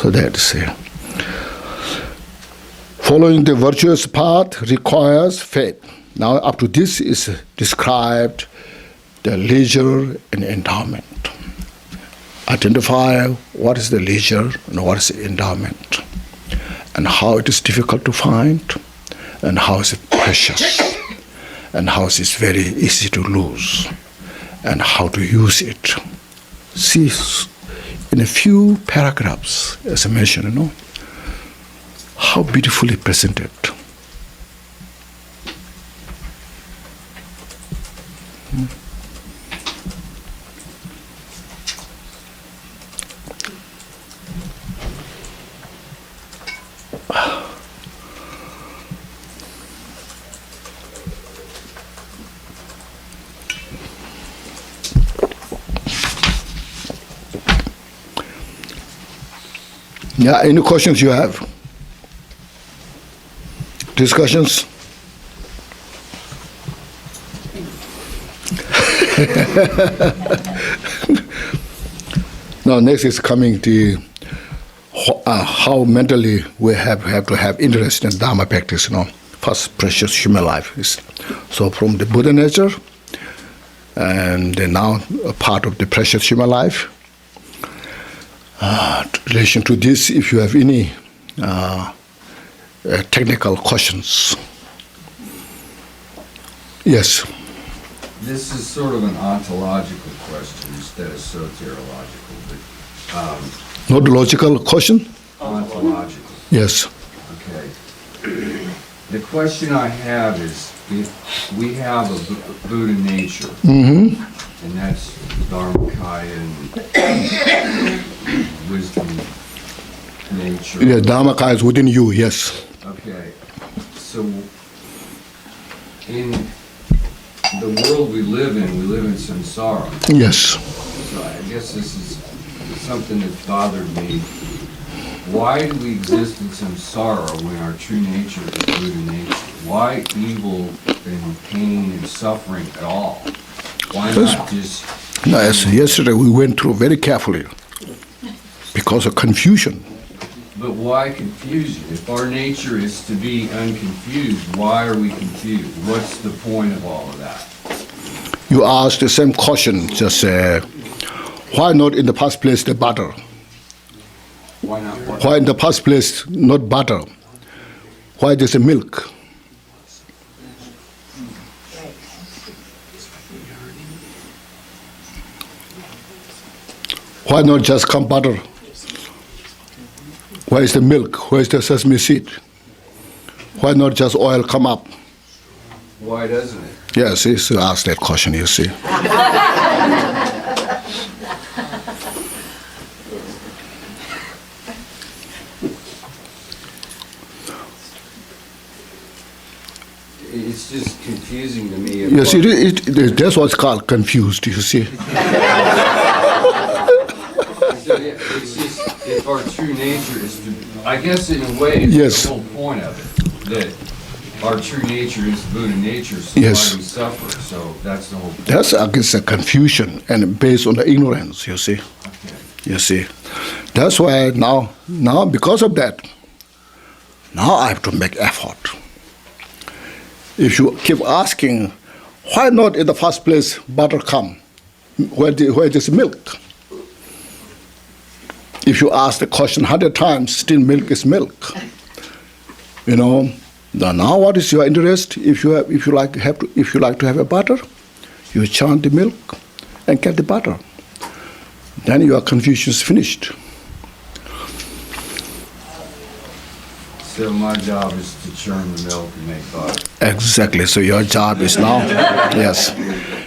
So that's it. Following the virtuous path requires faith. Now up to this is described the leisure and endowment. Identify what is the leisure and what is the endowment, and how it is difficult to find, and how is it precious, and how is it very easy to lose, and how to use it. See, in a few paragraphs, as I mentioned, how beautifully presented. Yeah, any questions you have? Discussions? Now next is coming to how mentally we have to have interest in Dharma practice, First, precious human life. So from the Buddha nature, and then now a part of the precious human life. In relation to this, if you have any technical questions. Yes? This is sort of an ontological question instead of soteriological, but... Not logical question? Ontological. Yes. Okay. The question I have is, if we have a Buddha nature, and that's Dharmakaya and wisdom nature. Yeah, Dharmakaya is within you, yes. Okay. So, in the world we live in samsara. Yes. So I guess this is something that bothered me. Why do we exist in samsara when our true nature is Buddha nature? Why evil and pain and suffering at all? Why not just... No, yesterday we went through very carefully because of confusion. But why confusion? If our nature is to be unconfused, why are we confused? What's the point of all of that? You asked the same question, just why not in the first place the butter? Why not? Why in the first place not butter? Why there's a milk? Why not just come butter? Where is the milk? Where is the sesame seed? Why not just oil come up? Why doesn't it? Yes, he's asked that question, you see. It's just confusing to me. Yes, that's what's called confused, you see. It's just, if our true nature is to, I guess in a way, it's Yes. the whole point of it, that our true nature is Buddha nature, so Yes. why we suffer, so that's the whole point. That's against the confusion and based on the ignorance, you see. Okay. You see. That's why now because of that, now I have to make effort. If you keep asking, why not in the first place butter come? Where is milk? If you ask the question 100 times, still milk is milk. Now what is your interest? If you like to have a butter, you chant the milk and get the butter. Then your confusion is finished. So my job is to churn the milk and make butter. Exactly. So your job is now, yes,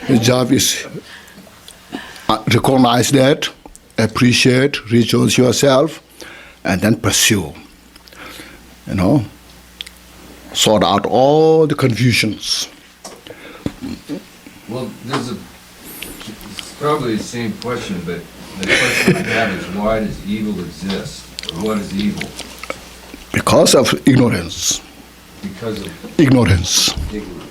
your job is recognize that, appreciate, rejoice yourself, and then pursue. Sort out all the confusions. Well, it's probably the same question, but the question I have is, why does evil exist? What is evil? Because of ignorance. Because of Ignorance. ignorance.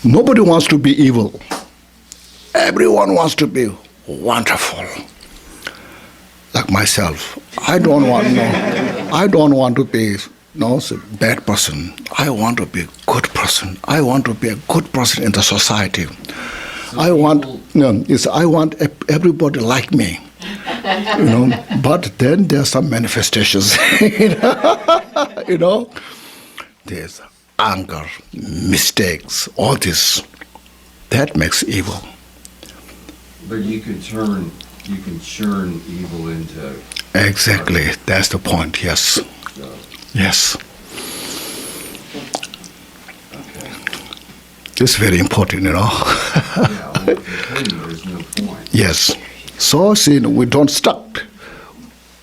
Nobody wants to be evil. everyone wants to be wonderful. Like myself, I don't want to be a bad person. I want to be a good person. I want to be a good person in the society. I want everybody like me. But then there's some manifestations. There's anger, mistakes, all this. That makes evil. But you can churn evil into... Exactly. That's the point, yes. So, Yes. okay. It's very important, Yeah, well, if you continue, there's no point. Yes. So, see, we don't stuck.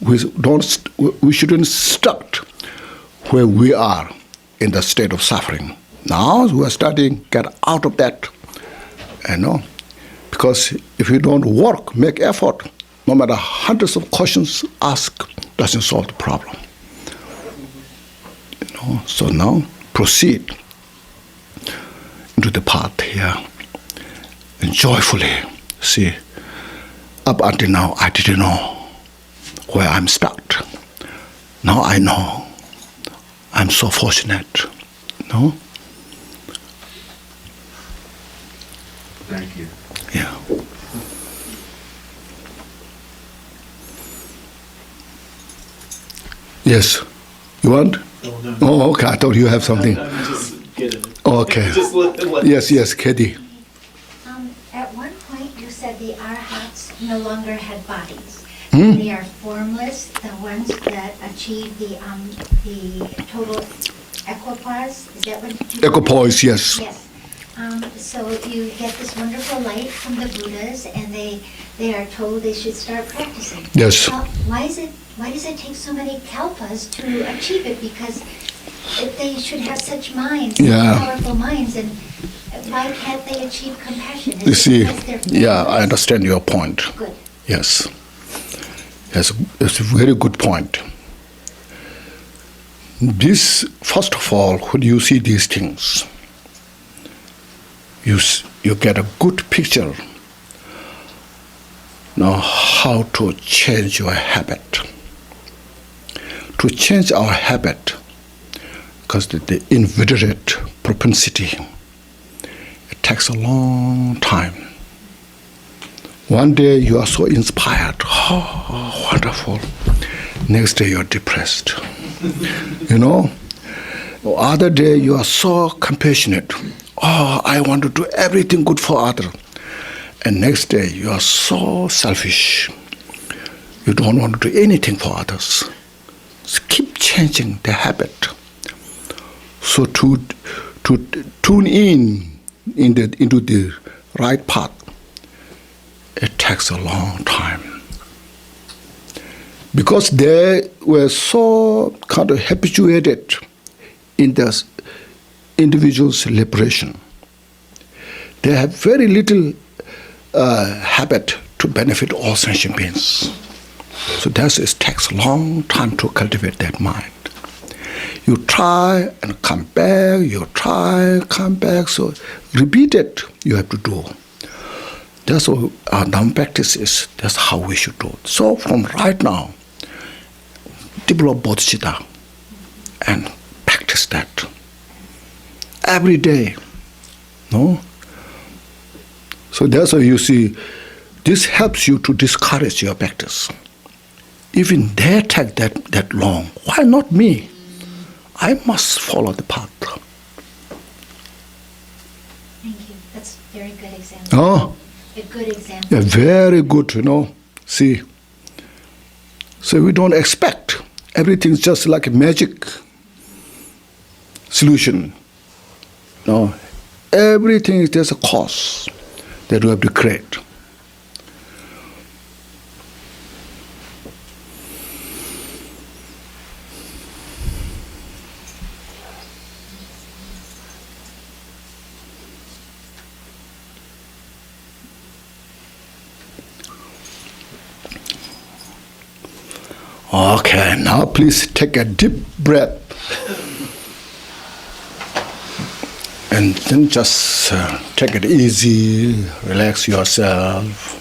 We shouldn't stuck where we are in the state of suffering. Now we are studying, get out of that. Because if you don't work, make effort, no matter hundreds of questions asked, doesn't solve the problem. So now proceed into the path here and joyfully see. Up until now, I didn't know where I'm stuck. Now I know. I'm so fortunate. No? Thank you. Yeah. Yes. You want? Oh, no. Oh, okay. I thought you have something. I'm just kidding. Okay. Just let Yes, Katie. At one point, you said the arhats no longer had bodies. Hmm? They are formless, the ones that achieve the total equipoise. Is that what you Equipoise, yes. Yes. So you get this wonderful light from the Buddhas, and they are told they should start practicing. Yes. Why does it take so many kalpas to achieve it? Because they should have such minds, Yeah. powerful minds, and why can't they achieve compassion? Is You it see, because they're yeah, I formless? understand your point. Good. Yes. Yes, it's a very good point. This, first of all, when you see these things, you get a good picture now how to change your habit. To change our habit, because the inveterate propensity, it takes a long time. One day you are so inspired, oh, wonderful. Next day you are depressed. Other day you are so compassionate. Oh, I want to do everything good for others. And next day you are so selfish. You don't want to do anything for others. So keep changing the habit. So to tune into the right path, it takes a long time. Because they were so kind of habituated in the individual's liberation. They have very little habit to benefit all sentient beings. So it takes a long time to cultivate that mind. You try and come back, you try, come back. So repeat it, you have to do. That's what our Dhamma practice is. That's how we should do it. So from right now, develop bodhicitta and practice that every day. No? So that's why you see, this helps you to discourage your practice. Even they take that long. Why not me? I must follow the path. Thank you. That's a very good example. Oh, A good example. yeah, very good, See. So we don't expect. Everything's just like a magic solution. No. Everything, there's a cause that we have to create. Okay, now please take a deep breath And then just take it easy, relax yourself.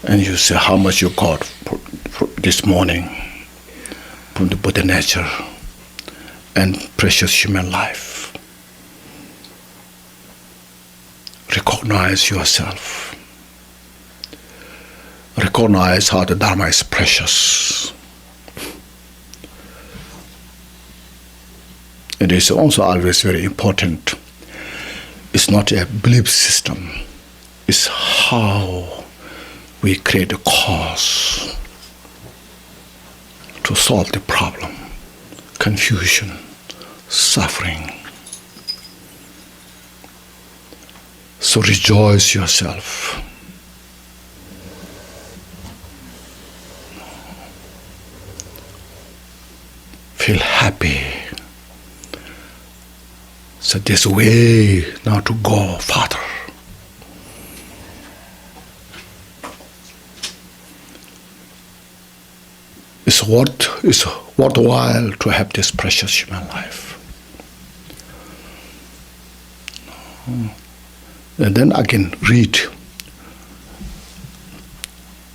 And you see how much you got for this morning from the Buddha nature and precious human life. Recognize yourself. Recognize how the Dharma is precious. It is also always very important. It's not a belief system. It's how we create a cause to solve the problem, confusion, suffering. So rejoice yourself. Feel happy. So there's a way now to go farther. It's worthwhile to have this precious human life. And then again, read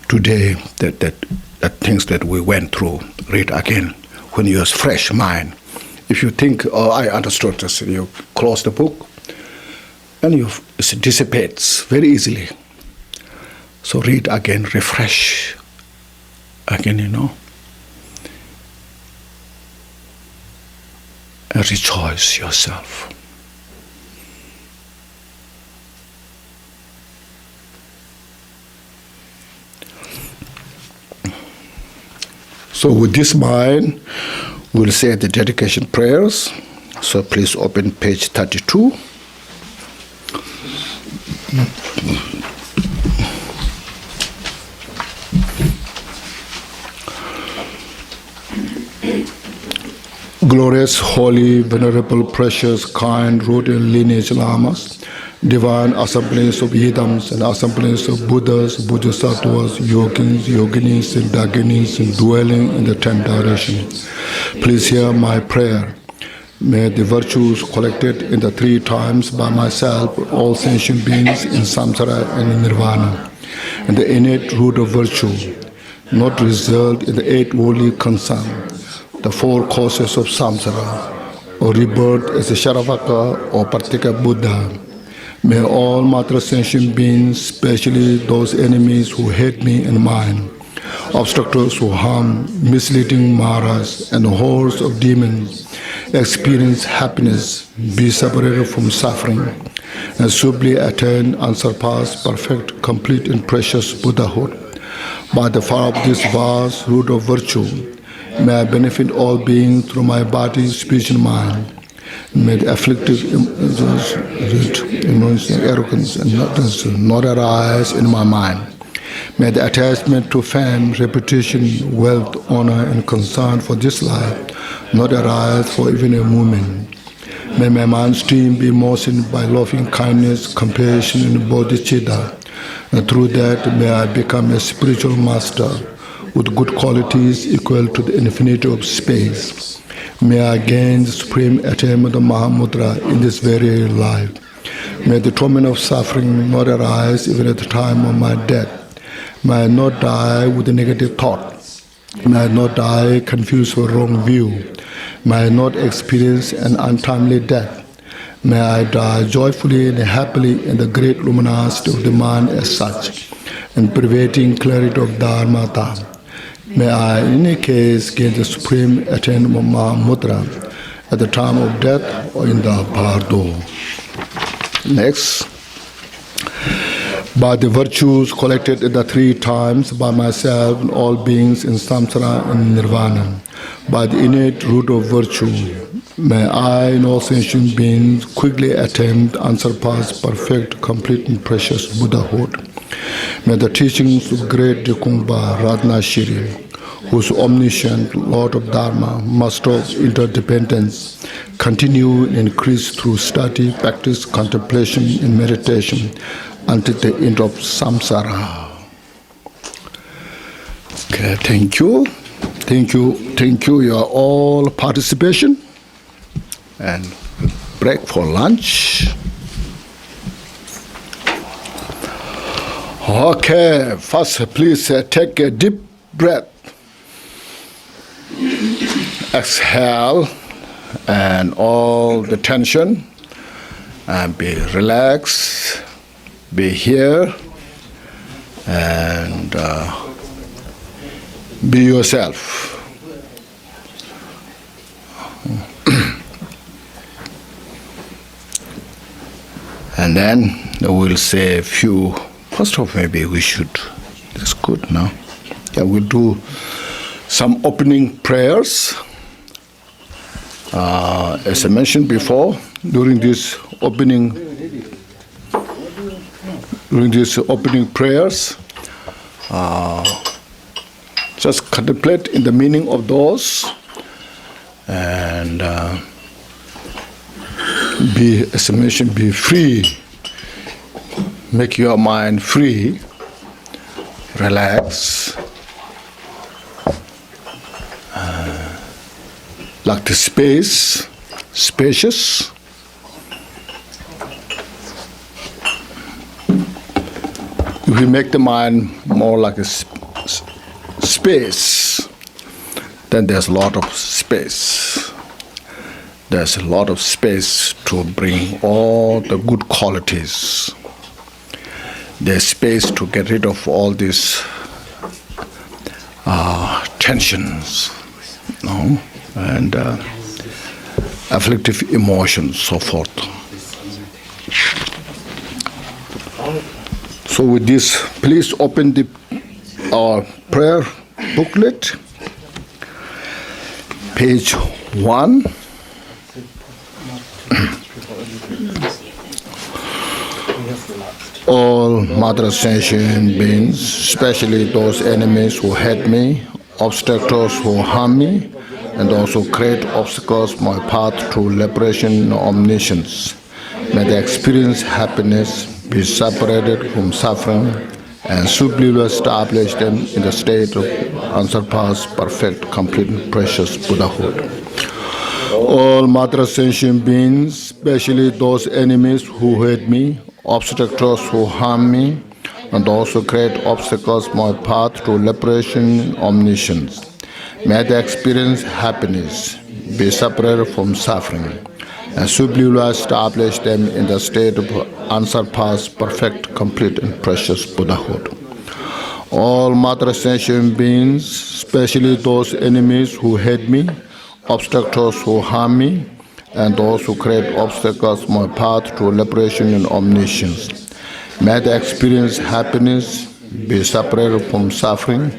today that things that we went through. Read again when you have fresh mind. If you think, oh, I understood this, you close the book, and it dissipates very easily. So read again, refresh again, and rejoice yourself. So with this mind, we'll say the dedication prayers. So please open page 32. Glorious, holy, venerable, precious, kind, root and lineage lamas, divine assemblies of Yidams and assemblies of Buddhas, Bodhisattvas, yogins, yoginis and daginis dwelling in the 10 directions. Please hear my prayer. May the virtues collected in the 3 times by myself, all sentient beings in samsara and in nirvana, and the innate root of virtue, not result in the 8 worldly concerns, the 4 causes of samsara, or rebirth as a Sharavaka or Partika Buddha. May all matter sentient beings, especially those enemies who hate me and mine, obstructors who harm, misleading maras, and hordes of demons, experience happiness, be separated from suffering, and subtly attain and surpass perfect, complete, and precious Buddhahood. By the power of this vast root of virtue, may I benefit all beings through my body, speech, and mind. May the afflictive arrogance and not arise in my mind. May the attachment to fame, reputation, wealth, honor, and concern for this life not arise for even a moment. May my mind stream be moistened by loving kindness, compassion, and bodhicitta. And through that, may I become a spiritual master with good qualities equal to the infinity of space. May I gain the supreme attainment of Mahamudra in this very life. May the torment of suffering not arise even at the time of my death. May I not die with a negative thought. May I not die confused with wrong view. May I not experience an untimely death. May I die joyfully and happily in the great luminosity of the mind as such, and pervading clarity of Dharma Dham. May I, in any case, gain the supreme attainment of Mahamudra at the time of death or in the bardo. Next. By the virtues collected in the 3 times by myself and all beings in samsara and nirvana, by the innate root of virtue, may I and all sentient beings quickly attain and surpass perfect, complete, and precious Buddhahood. May the teachings of great Drikung Kagyu, whose omniscient Lord of Dharma, master of interdependence, continue and increase through study, practice, contemplation, and meditation until the end of samsara. Okay, thank you. Thank you, your all participation, and break for lunch. Okay, first please take a deep breath. Exhale, and all the tension, and be relaxed, be here, and be yourself. And then we'll say a few. First of all, maybe we should. That's good now. Yeah, we'll do some opening prayers. As I mentioned before, during this opening prayers, just contemplate in the meaning of those, and be, as I mentioned, be free. Make your mind free, relax, like the spacious. If we make the mind more like a space, then there's a lot of space. There's a lot of space to bring all the good qualities. There's space to get rid of all these tensions, and afflictive emotions, so forth. So with this, please open our prayer booklet, page 1. All Mother Ascension beings, especially those enemies who hate me, obstacles who harm me, and those who create obstacles my path to liberation and omniscience, may they experience happiness, be separated from suffering, and subliminally establish them in the state of unsurpassed, perfect, complete, and precious Buddhahood. All Mother Ascension beings, especially those enemies who hate me, obstacles who harm me, and those who create obstacles my path to liberation and omniscience, may they experience happiness, be separated from suffering, and subliminally establish them in the state of unsurpassed, perfect, complete, and precious Buddhahood. All Mother Ascension beings, especially those enemies who hate me, obstacles who harm me, and those who create obstacles my path to liberation and omniscience, may they experience happiness, be separated from suffering,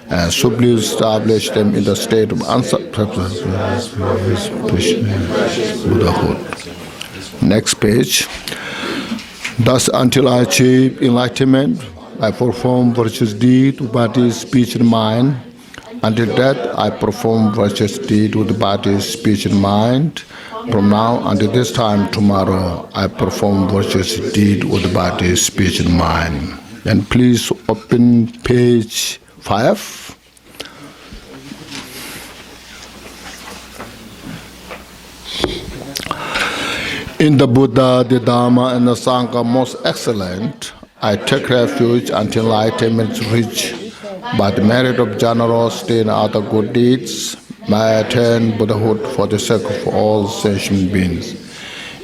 and subliminally establish them in the state of unsurpassed Buddhahood. Next page. Thus, until I achieve enlightenment, I perform virtuous deed with body, speech, and mind. Until death, I perform virtuous deed with body, speech, and mind. From now until this time tomorrow, I perform virtuous deed with body, speech, and mind. And please open page 5. In the Buddha, the Dharma, and the Sangha most excellent, I take refuge until enlightenment is reached. By the merit of generosity and other good deeds, may I attain Buddhahood for the sake of all sentient beings.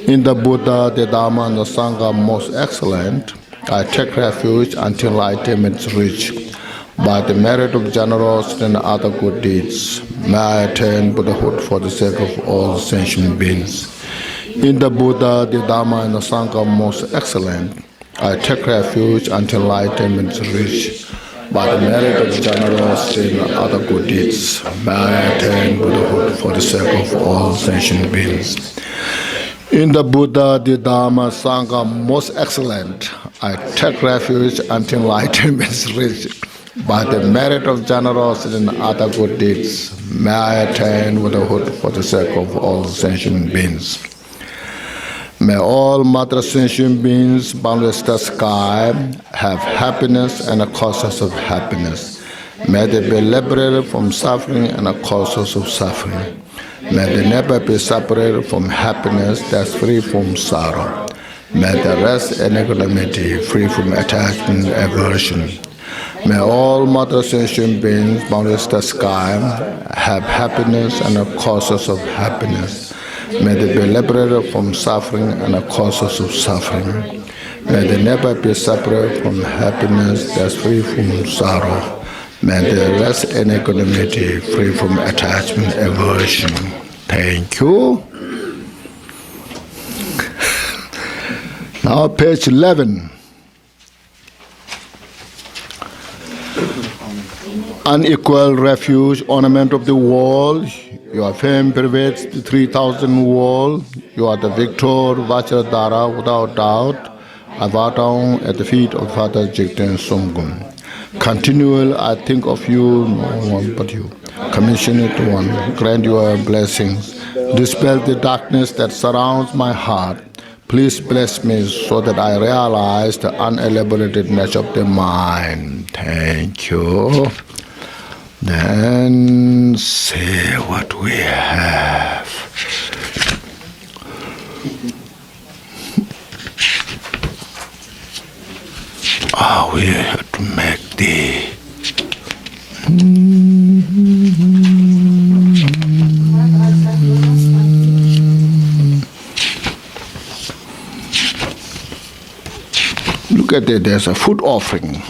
In the Buddha, the Dharma, and the Sangha most excellent, I take refuge until enlightenment is reached. By the merit of generosity and other good deeds, may I attain Buddhahood for the sake of all sentient beings. In the Buddha, the Dharma, and the Sangha most excellent, I take refuge until enlightenment is reached. By the merit of generosity and other good deeds, may I attain Buddhahood for the sake of all sentient beings. In the Buddha, the Dharma, Sangha most excellent, I take refuge until enlightenment is reached. By the merit of generosity and other good deeds, may I attain Buddhahood for the sake of all sentient beings. May all Mother Sentient beings, boundless the sky, have happiness and the causes of happiness. May they be liberated from suffering and the causes of suffering. May they never be separated from happiness that's free from sorrow. May they rest in equanimity, free from attachment and aversion. May all Mother Sentient beings, boundless the sky, have happiness and the causes of happiness. May they be liberated from suffering and the causes of suffering. May they never be separated from happiness that's free from sorrow. May they rest in equanimity, free from attachment and aversion. Thank you. Now page 11. Unequal refuge, ornament of the wall. Your fame pervades the 3,000 wall. You are the victor, Vajradhara, without doubt. I bow down at the feet of Father Jigten Songum. Continually I think of you, no one but you. Commissioned one, grant your blessings. Dispel the darkness that surrounds my heart. Please bless me so that I realize the unelaborated nature of the mind. Thank you. Then say what we have. We have to make the look at it, there's a food offering.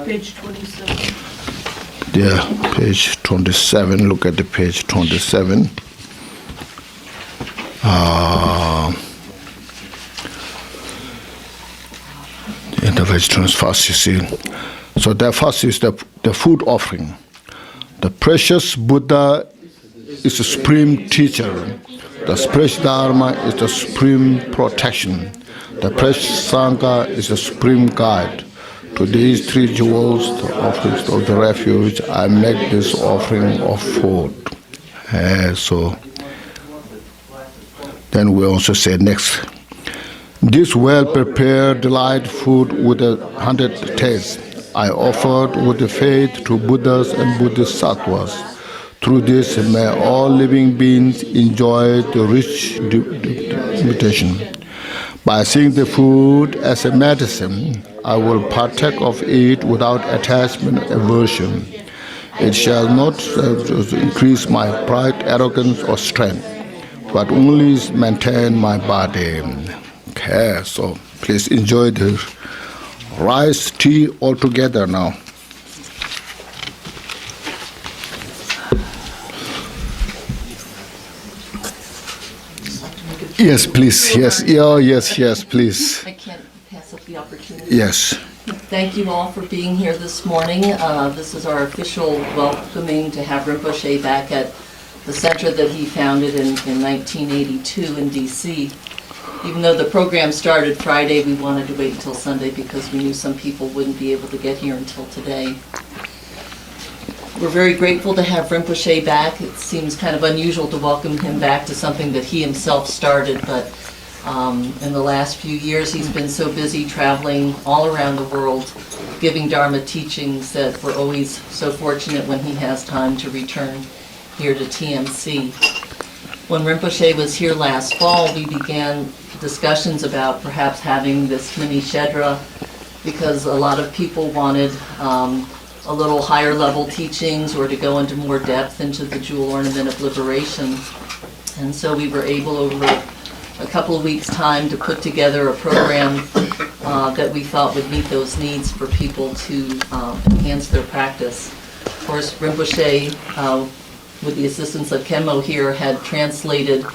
Page 27. Yeah, page 27. Look at the page 27. In the vegetarians first, you see. So that first is the food offering. The precious Buddha is the supreme teacher. The precious Dharma is the supreme protection. The precious Sangha is the supreme guide. To these three jewels, the offerings of the refuge, I make this offering of food. So then we also say next, this well-prepared delight food with 100 tastes, I offered with the faith to Buddhas and Buddhist sattvas. Through this, may all living beings enjoy the rich meditation. By seeing the food as a medicine, I will partake of it without attachment and aversion. It shall not increase my pride, arrogance, or strength, but only maintain my body. Okay, so please enjoy the rice tea all together now. Yes, please. Yes. Oh, yes, please. I can't pass up the opportunity. Yes. Thank you all for being here this morning. This is our official welcoming to have Rinpoché back at the center that he founded in 1982 in D.C. Even though the program started Friday, we wanted to wait until Sunday because we knew some people wouldn't be able to get here until today. We're very grateful to have Rinpoché back. It seems kind of unusual to welcome him back to something that he himself started, but in the last few years he's been so busy traveling all around the world, giving Dharma teachings, that we're always so fortunate when he has time to return here to TMC. When Rinpoché was here last fall, we began discussions about perhaps having this mini Shedra, because a lot of people wanted a little higher level teachings or to go into more depth into the JOL Ornament of Liberation. And so we were able over a couple of weeks' time to put together a program that we thought would meet those needs for people to enhance their practice. Of course, Rinpoché, with the assistance of Kenmo here, had translated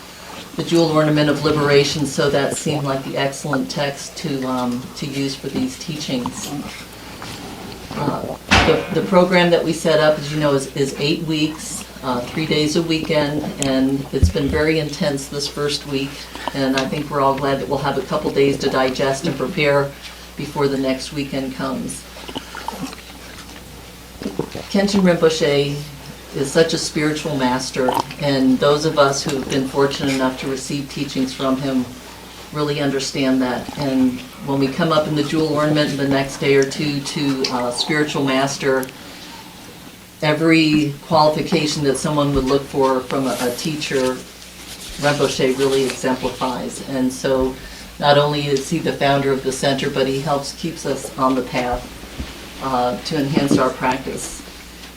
the JOL Ornament of Liberation, so that seemed like the excellent text to use for these teachings. The program that we set up, as you know, is 8 weeks, 3 days a weekend, and it's been very intense this first week, and I think we're all glad that we'll have a couple days to digest and prepare before the next weekend comes. Khenchen Rinpoché is such a spiritual master, and those of us who have been fortunate enough to receive teachings from him really understand that. And when we come up in the JOL ornament the next day or two to spiritual master, every qualification that someone would look for from a teacher, Rinpoché really exemplifies. And so not only is he the founder of the center, but he keeps us on the path to enhance our practice.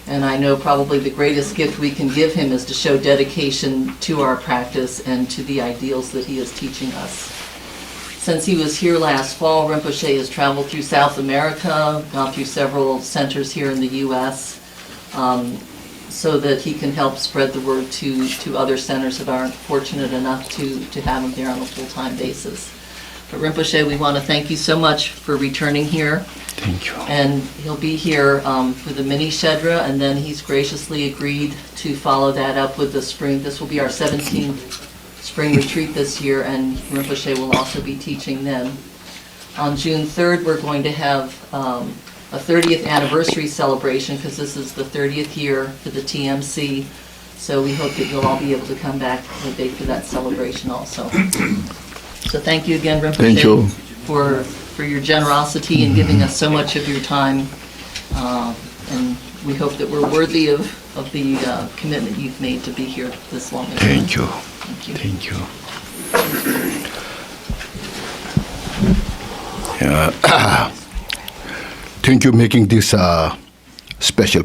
And I know probably the greatest gift we can give him is to show dedication to our practice and to the ideals that he is teaching us. Since he was here last fall, Rinpoché has traveled through South America, gone through several centers here in the U.S., so that he can help spread the word to other centers that aren't fortunate enough to have him there on a full-time basis. But Rinpoché, we want to thank you so much for returning here. Thank you. And he'll be here for the mini Shedra, and then he's graciously agreed to follow that up with the spring. This will be our 17th spring retreat this year, and Rinpoché will also be teaching then. On June 3rd, we're going to have a 30th anniversary celebration, because this is the 30th year for the TMC. So we hope that you'll all be able to come back the day for that celebration also. So thank you again, Rinpoché, Thank you. for your generosity and giving us so much of your time. And we hope that we're worthy of the commitment you've made to be here this long. Thank you. Thank you. Thank you. Thank you making this special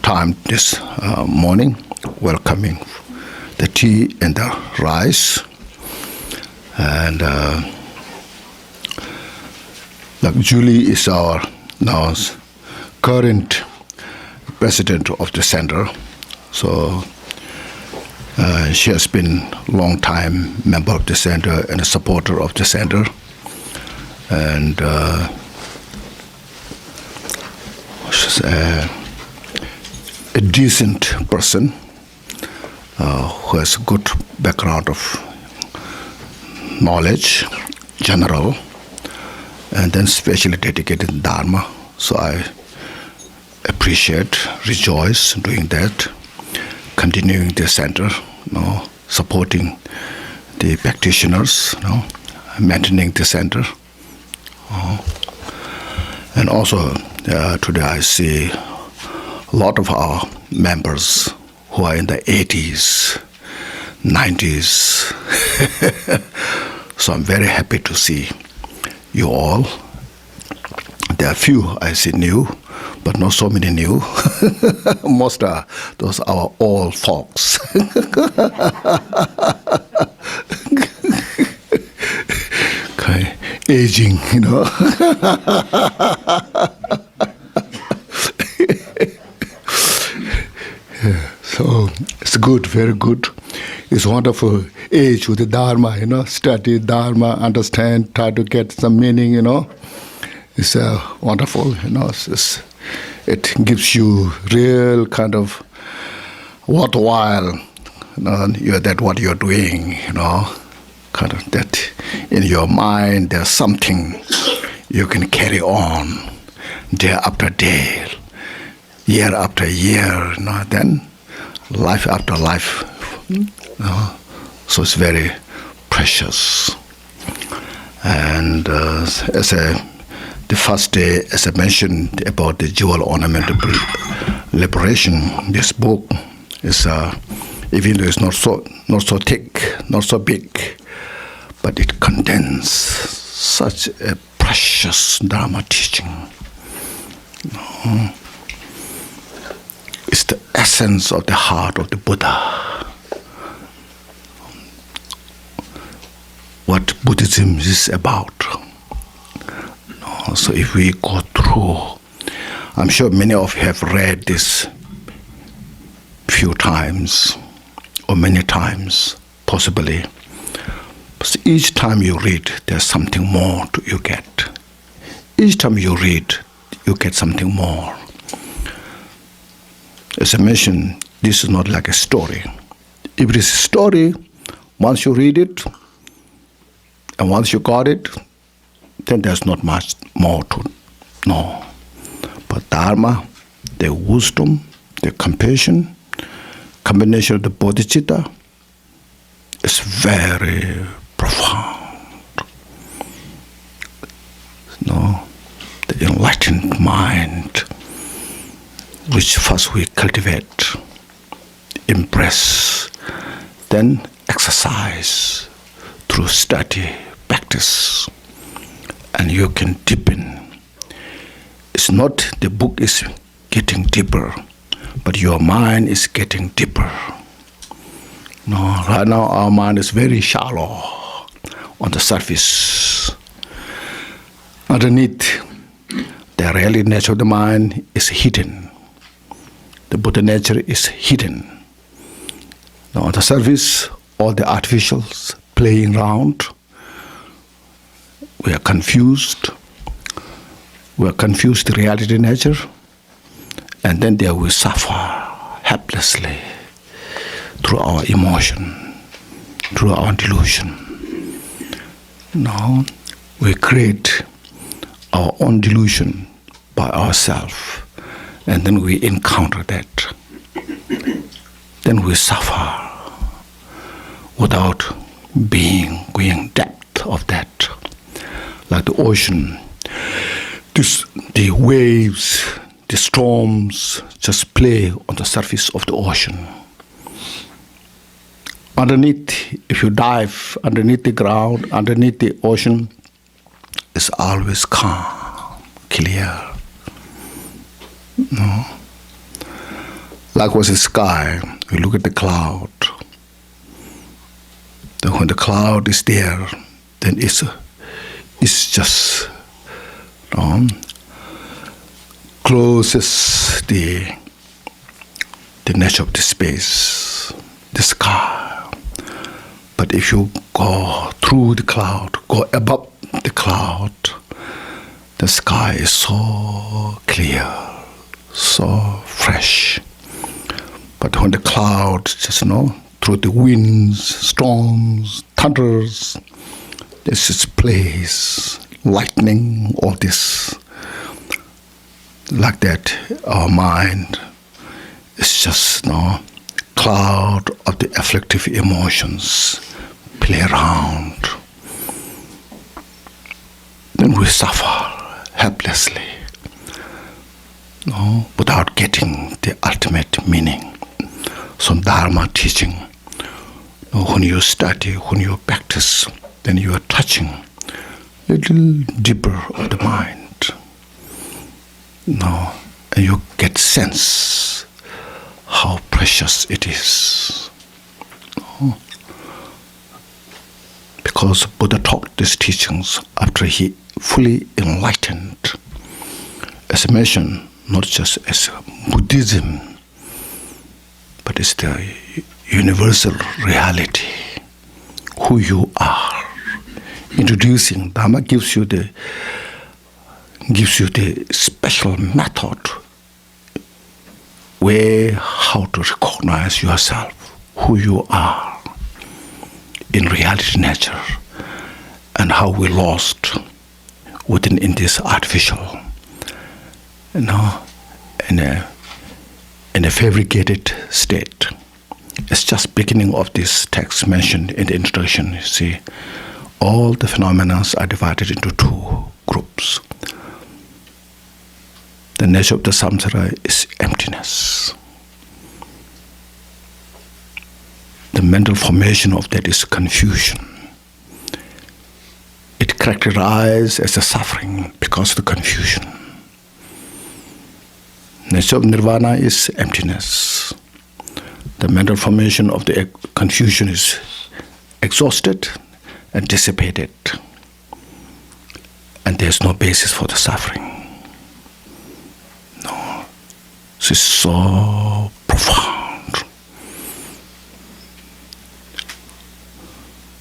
time this morning, welcoming the tea and the rice. And like Julie is our now current president of the center, so she has been a long time member of the center and a supporter of the center, and she's a decent person who has a good background of knowledge, general, and then specially dedicated in Dharma. So I appreciate, rejoice doing that, continuing the center, supporting the practitioners, maintaining the center. And also today I see a lot of our members who are in the 80s, 90s. So I'm very happy to see you all. There are few I see new, but not so many new. Most are those our old folks. Okay. Aging, So it's good, very good. It's wonderful age with the Dharma, study Dharma, understand, try to get some meaning, It's wonderful, it gives you real kind of worthwhile, that what you're doing, kind of that in your mind there's something you can carry on day after day, year after year, then life after life. So it's very precious. And the first day, as I mentioned about the JOL Ornament liberation, this book is, even though it's not so thick, not so big, but it contains such a precious Dharma teaching. It's the essence of the heart of the Buddha. What Buddhism is about. So if we go through, I'm sure many of you have read this few times or many times, possibly. But each time you read, there's something more you get. Each time you read, you get something more. As I mentioned, this is not like a story. If it is a story, once you read it, and once you got it, then there's not much more to know. But Dharma, the wisdom, the compassion, combination of the bodhicitta is very profound. No, the enlightened mind, which first we cultivate, impress, then exercise through study, practice, and you can deepen. It's not the book is getting deeper, but your mind is getting deeper. No, right now our mind is very shallow on the surface. Underneath, the real nature of the mind is hidden. The Buddha nature is hidden. Now, on the surface, all the artificials playing around. We are confused. We are confused the reality nature, and then there we suffer helplessly through our emotion, through our delusion. Now, we create our own delusion by ourselves, and then we encounter that. Then we suffer without going depth of that. Like the ocean, the waves, the storms just play on the surface of the ocean. Underneath, if you dive underneath the ground, underneath the ocean, it's always calm, clear. No? Likewise, the sky, you look at the cloud. Then when the cloud is there, then it's just closes the nature of the space, the sky. But if you go through the cloud, go above the cloud, the sky is so clear, so fresh. But when the cloud just through the winds, storms, thunders, this is place, lightning, all this. Like that, our mind is just cloud of the afflictive emotions play around. Then we suffer helplessly, without getting the ultimate meaning. Some Dharma teaching. When you study, when you practice, then you are touching a little deeper of the mind. And you get sense how precious it is. Because Buddha taught these teachings after he fully enlightened. As I mentioned, not just as Buddhism, but it's the universal reality, who you are. Introducing Dharma gives you the special method, way how to recognize yourself, who you are in reality nature, and how we lost in this artificial, in a fabricated state. It's just beginning of this text mentioned in the introduction. You see, all the phenomena are divided into two groups. The nature of the samsara is emptiness. The mental formation of that is confusion. It characterized as a suffering because of the confusion. Nature of nirvana is emptiness. The mental formation of the confusion is exhausted and dissipated, and there's no basis for the suffering. No, this is so profound.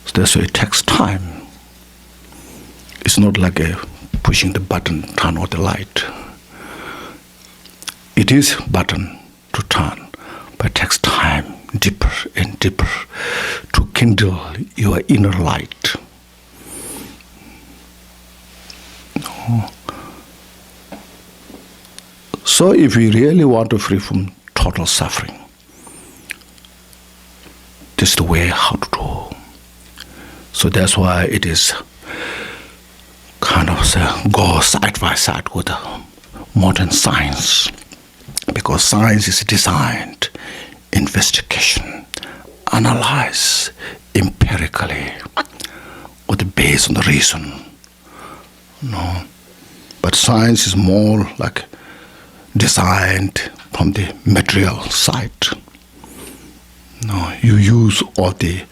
So that's why it takes time. It's not like pushing the button, turn on the light. It is button to turn, but it takes time, deeper and deeper, to kindle your inner light. No. So if we really want to free from total suffering, this is the way how to do. So that's why it is kind of go side by side with modern science, because science is designed, investigation, analyze empirically, with based on the reason. No, but science is more like designed from the material side. No, you use all the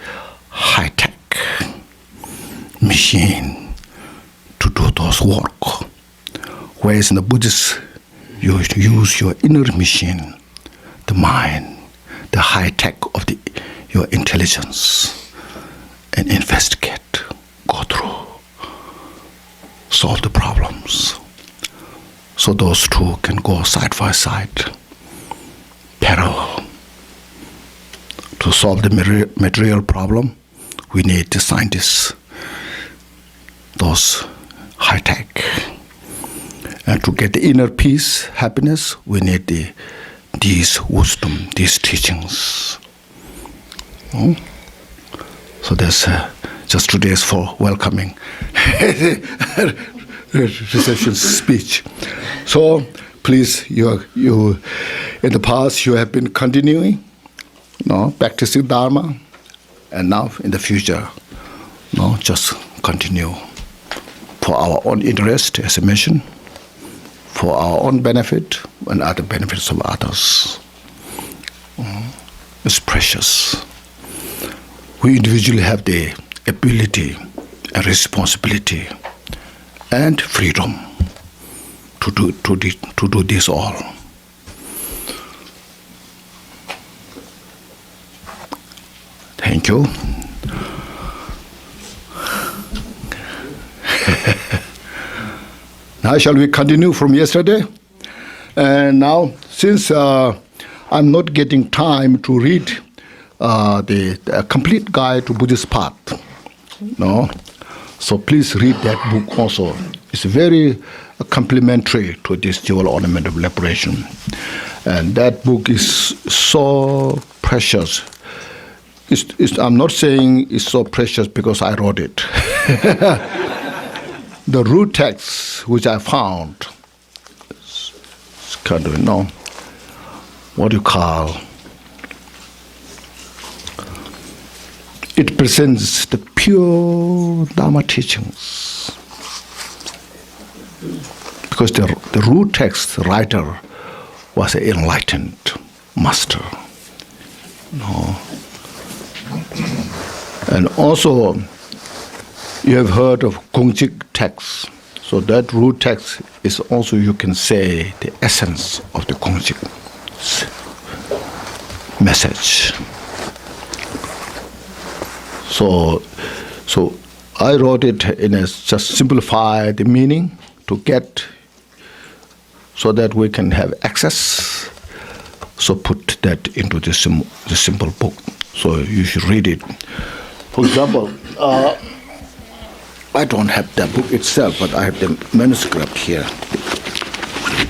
high-tech machine to do those work. Whereas in the Buddhist, you use your inner machine, the mind, the high-tech of your intelligence, and investigate, go through, solve the problems. So those two can go side by side, parallel. To solve the material problem, we need the scientists, those high-tech. And to get the inner peace, happiness, we need these wisdom, these teachings. So that's just today's for welcoming reception speech. So please, you in the past you have been continuing, practicing Dharma, and now in the future, just continue for our own interest, as I mentioned, for our own benefit and other benefits of others. It's precious. We individually have the ability and responsibility and freedom to do this all. Thank you. Now shall we continue from yesterday? And now, since I'm not getting time to read the complete guide to Buddhist path, so please read that book also. It's very complementary to this JOL Ornament of Liberation. And that book is so precious. I'm not saying it's so precious because I wrote it. The root text which I found, it's kind of, what you call, it presents the pure Dharma teachings. Because the root text writer was an enlightened master. And also, you have heard of Konchig text. So that root text is also, you can say, the essence of the Konchig message. So I wrote it in a just simplify the meaning to get, so that we can have access. So put that into the simple book. So you should read it. For example, I don't have the book itself, but I have the manuscript here. I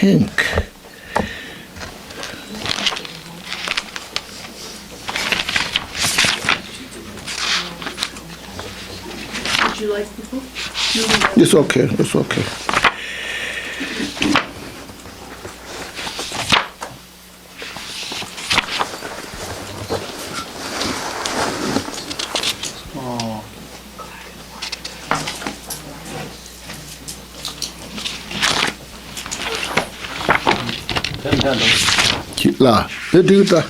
think, Would you like the book? it's okay, it's okay. Là, để đưa ra.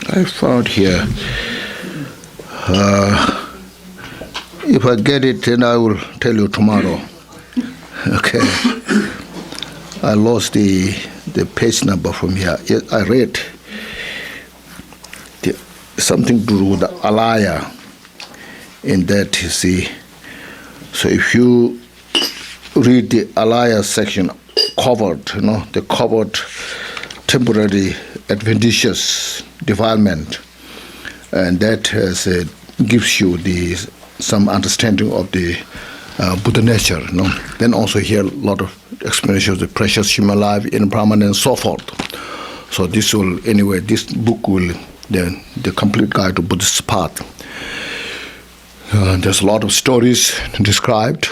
I found here. If I get it, then I will tell you tomorrow. Okay. I lost the page number from here. I read something to do with the alaya in that, you see. So if you read the alaya section, covered, the covered temporary adventitious defilement, and that gives you some understanding of the Buddha nature. Then also here a lot of explanation of the precious human life, impermanent, and so forth. So this book will the complete guide to Buddhist path. There's a lot of stories described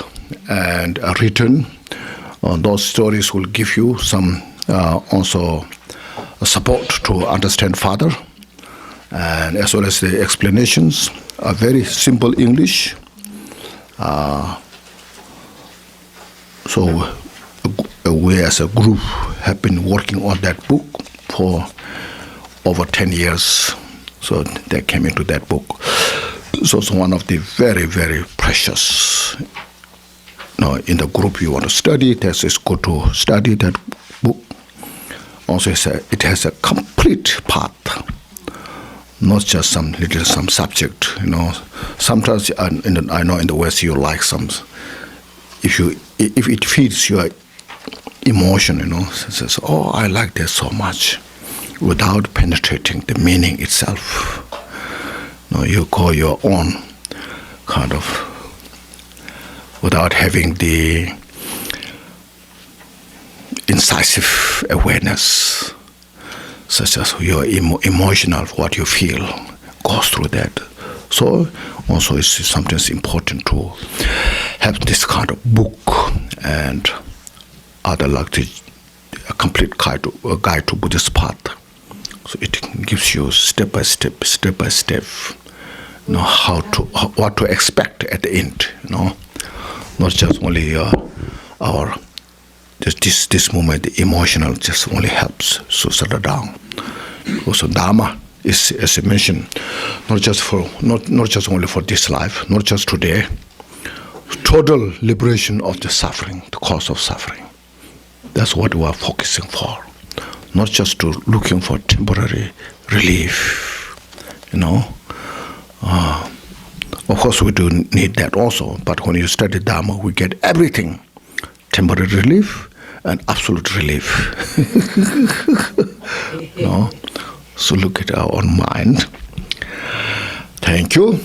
and written. Those stories will give you some also support to understand further, and as well as the explanations are very simple English. So we as a group have been working on that book for over 10 years. So they came into that book. So it's one of the very, very precious. In the group you want to study, it's good to study that book. Also, it has a complete path, not just some subject. Sometimes I know in the West you like some. If it feeds your emotion, says, oh, I like this so much, without penetrating the meaning itself. You go your own kind of, without having the incisive awareness, such as your emotional, what you feel goes through that. So also it's sometimes important to have this kind of book and other like a complete guide to Buddhist path. So it gives you step by step, what to expect at the end. Not just only this moment, the emotional just only helps to settle down. Also Dharma is, as I mentioned, not just only for this life, not just today. Total liberation of the suffering, the cause of suffering. That's what we are focusing for. Not just to looking for temporary relief. Of course we do need that also, but when you study Dharma, we get everything. Temporary relief and absolute relief. So look at our own mind. Thank you.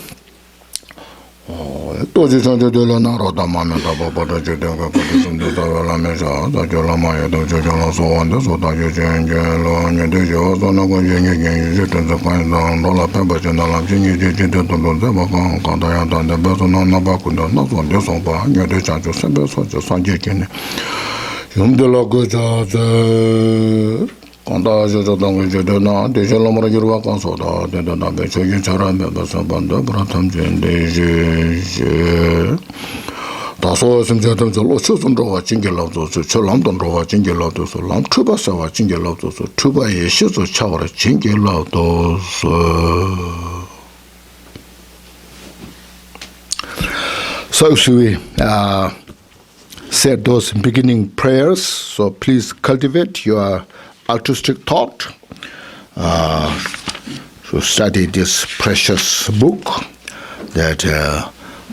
Kanda jojo dong jojo na deje lomra jirwa kanso da de na be chogi chara me ba sa banda pratham jen deje da so sim je tam lo chu sun ro wa jing ge lao zo chu lam don ro wa jing ge lao do so lam chu ba sa wa jing ge lao do so chu ba ye shi zo cha wa jing ge lao do so we said those beginning prayers, so please cultivate your altruistic thought, to study this precious book that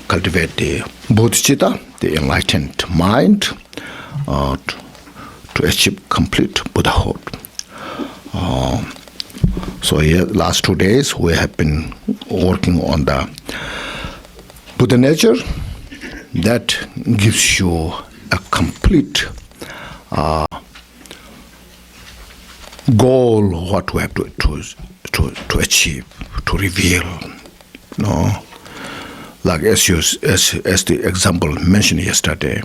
cultivate the bodhicitta, the enlightened mind, to achieve complete Buddhahood. So here, last 2 days we have been working on the Buddha nature. That gives you a complete goal, what we have to achieve, to reveal. Like as the example mentioned yesterday,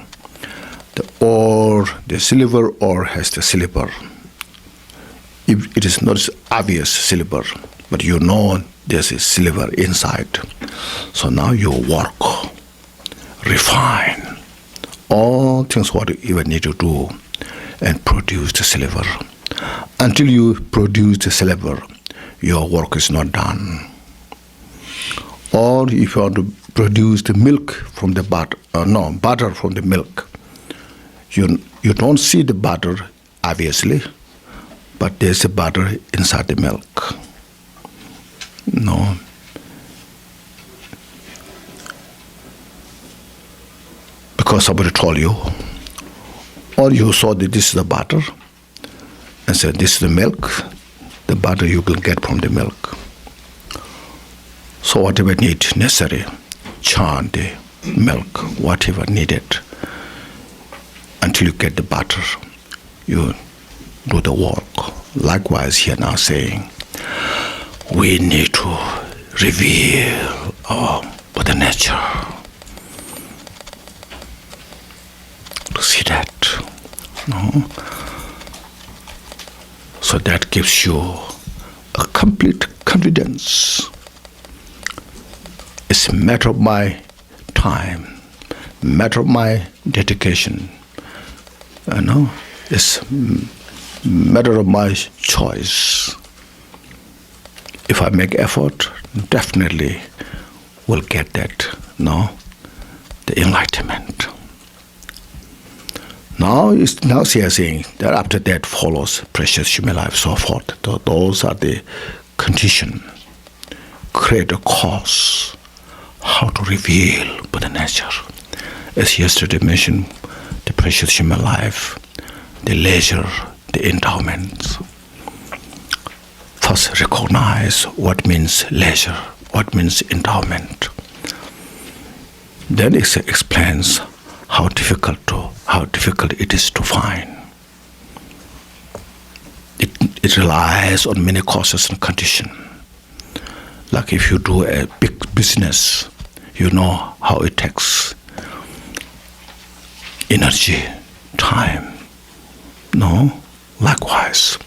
the silver ore has the silver. If it is not obvious silver, but there's a silver inside. So now you work, refine all things what you even need to do and produce the silver. Until you produce the silver, your work is not done. Or if you want to produce the milk from the butter, butter from the milk, you don't see the butter obviously, but there's a butter inside the milk. Because somebody told you, or you saw that this is the butter, and said this is the milk the butter you will get from the milk. So whatever need necessary, churn the milk, whatever needed, until you get the butter, you do the work. Likewise, here now saying, we need to reveal our Buddha nature. To see that. No? So that gives you a complete confidence. It's a matter of my time, matter of my dedication. It's a matter of my choice. If I make effort, definitely will get that, the enlightenment. Now she is saying that after that follows precious human life, so forth. Those are the conditions. Create a cause, how to reveal Buddha nature. As yesterday mentioned, the precious human life, the leisure, the endowments. First recognize what means leisure, what means endowment. Then it explains how difficult it is to find. It relies on many causes and conditions. Like if you do a big business, you know how it takes energy, time. Likewise.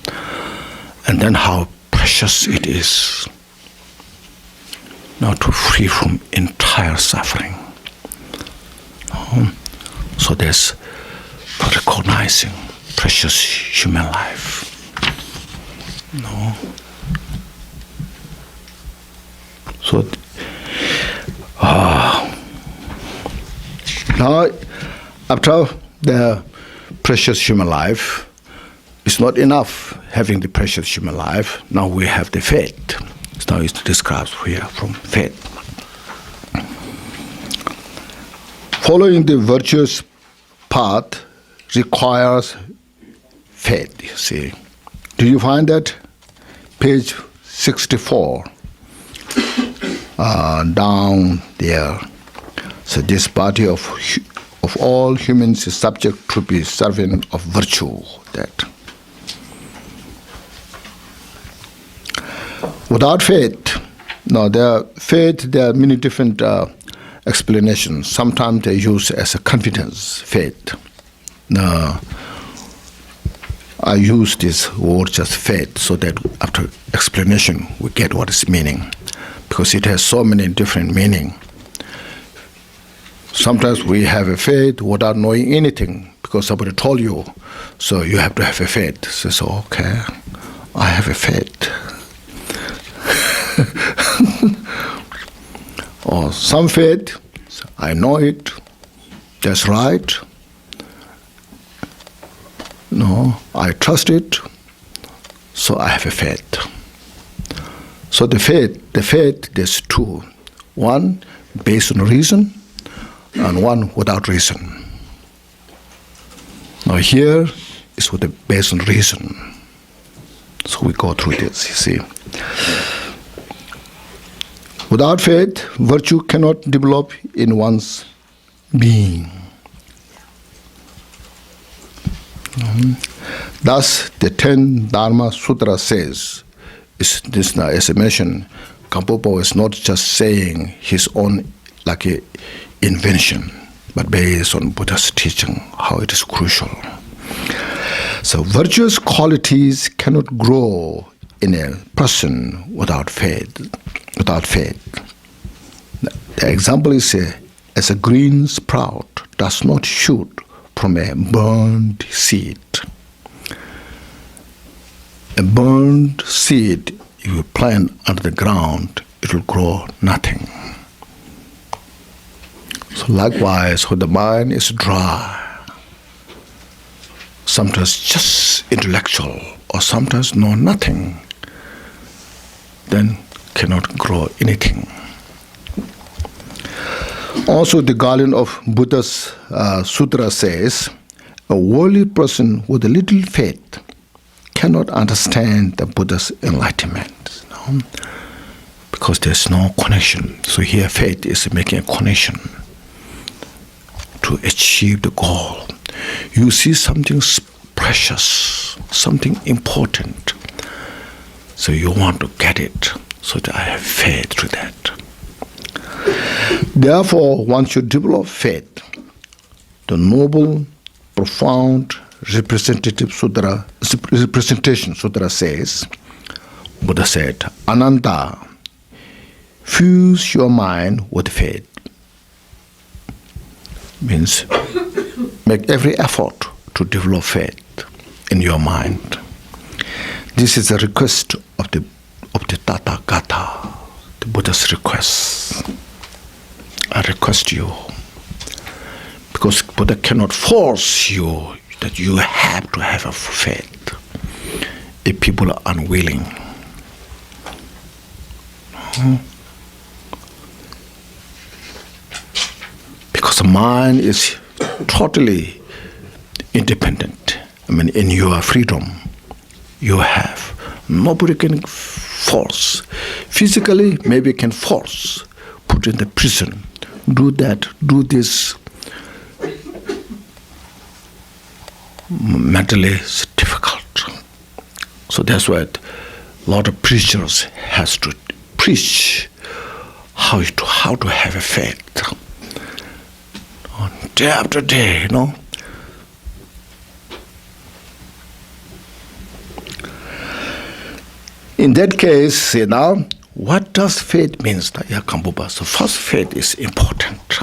And then how precious it is to free from entire suffering. So there's for recognizing precious human life. So now after the precious human life, it's not enough having the precious human life. Now we have the faith. Now it's described here from faith. Following the virtuous path requires faith, you see. Do you find that? Page 64. Down there. So this body of all humans is subject to be servant of virtue. That. Without faith, there are many different explanations. Sometimes they use as a confidence, faith. I use this word just faith so that after explanation we get what its meaning, because it has so many different meaning. Sometimes we have a faith without knowing anything because somebody told you, so you have to have a faith. So okay, I have a faith. Or some faith, I know it, that's right. I trust it, so I have a faith. So the faith, there's two. One based on reason, and one without reason. Now here is with the based on reason. So we go through this, you see. Without faith, virtue cannot develop in one's being. Thus, the 10 Dharma Sutra says, as I mentioned, Gampopa was not just saying his own like a invention, but based on Buddha's teaching, how it is crucial. So virtuous qualities cannot grow in a person without faith. The example is as a green sprout does not shoot from a burned seed. A burned seed, if you plant under the ground, it will grow nothing. So likewise, when the mind is dry, sometimes just intellectual, or sometimes know nothing, then cannot grow anything. Also, the guardian of Buddha's sutra says, a worldly person with a little faith cannot understand the Buddha's enlightenment, because there's no connection. So here faith is making a connection to achieve the goal. You see something precious, something important, so you want to get it, so that I have faith to that. Therefore, once you develop faith, the noble, profound representation Sutra says, Buddha said, Ananda, fuse your mind with faith. Means make every effort to develop faith in your mind. This is a request of the Tathagata, the Buddha's request. I request you, because Buddha cannot force you that you have to have a faith if people are unwilling. Because the mind is totally independent. In your freedom, you have. Nobody can force. Physically, maybe can force. Put in the prison. Do that, do this. Mentally, it's difficult. So that's why a lot of preachers has to preach how to have a faith. Day after day, In that case, what does faith mean? Gampopa. So first, faith is important.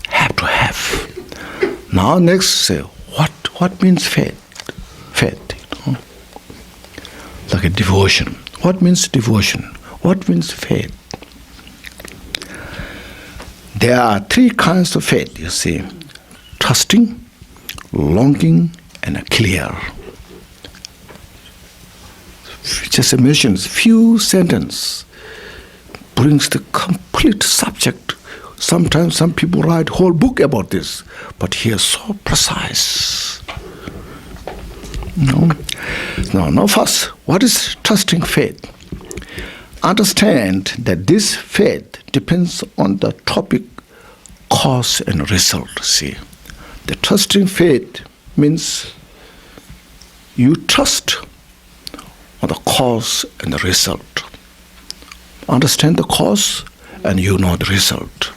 Have to have. Now next, say, what means faith? Faith, like a devotion. What means devotion? What means faith? There are three kinds of faith, you see. Trusting, longing, and clear. Just mentions few sentences brings the complete subject. Sometimes some people write whole book about this, but here so precise. Now first, what is trusting faith? Understand that this faith depends on the topic, cause and result. See, the trusting faith means you trust on the cause and the result. Understand the cause and you know the result.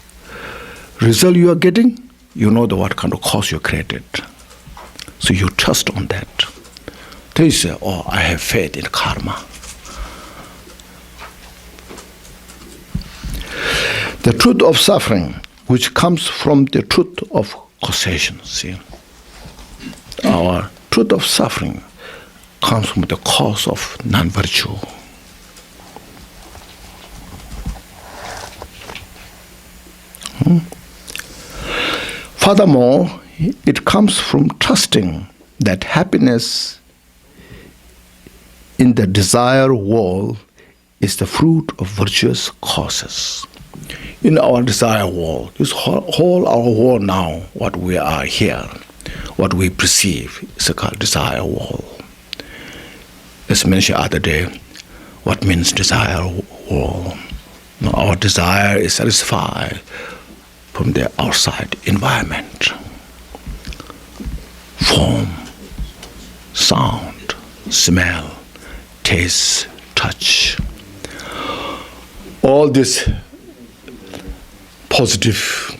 Result you are getting, you know what kind of cause you created. So you trust on that. Then you say, I have faith in karma. The truth of suffering, which comes from the truth of causation. See, our truth of suffering comes from the cause of non-virtue. Furthermore, it comes from trusting that happiness in the desire world is the fruit of virtuous causes. In our desire world, this whole our world now, what we are here, what we perceive is called desire world. As mentioned other day, what means desire world? Our desire is satisfied from the outside environment. Form, sound, smell, taste, touch. All this positive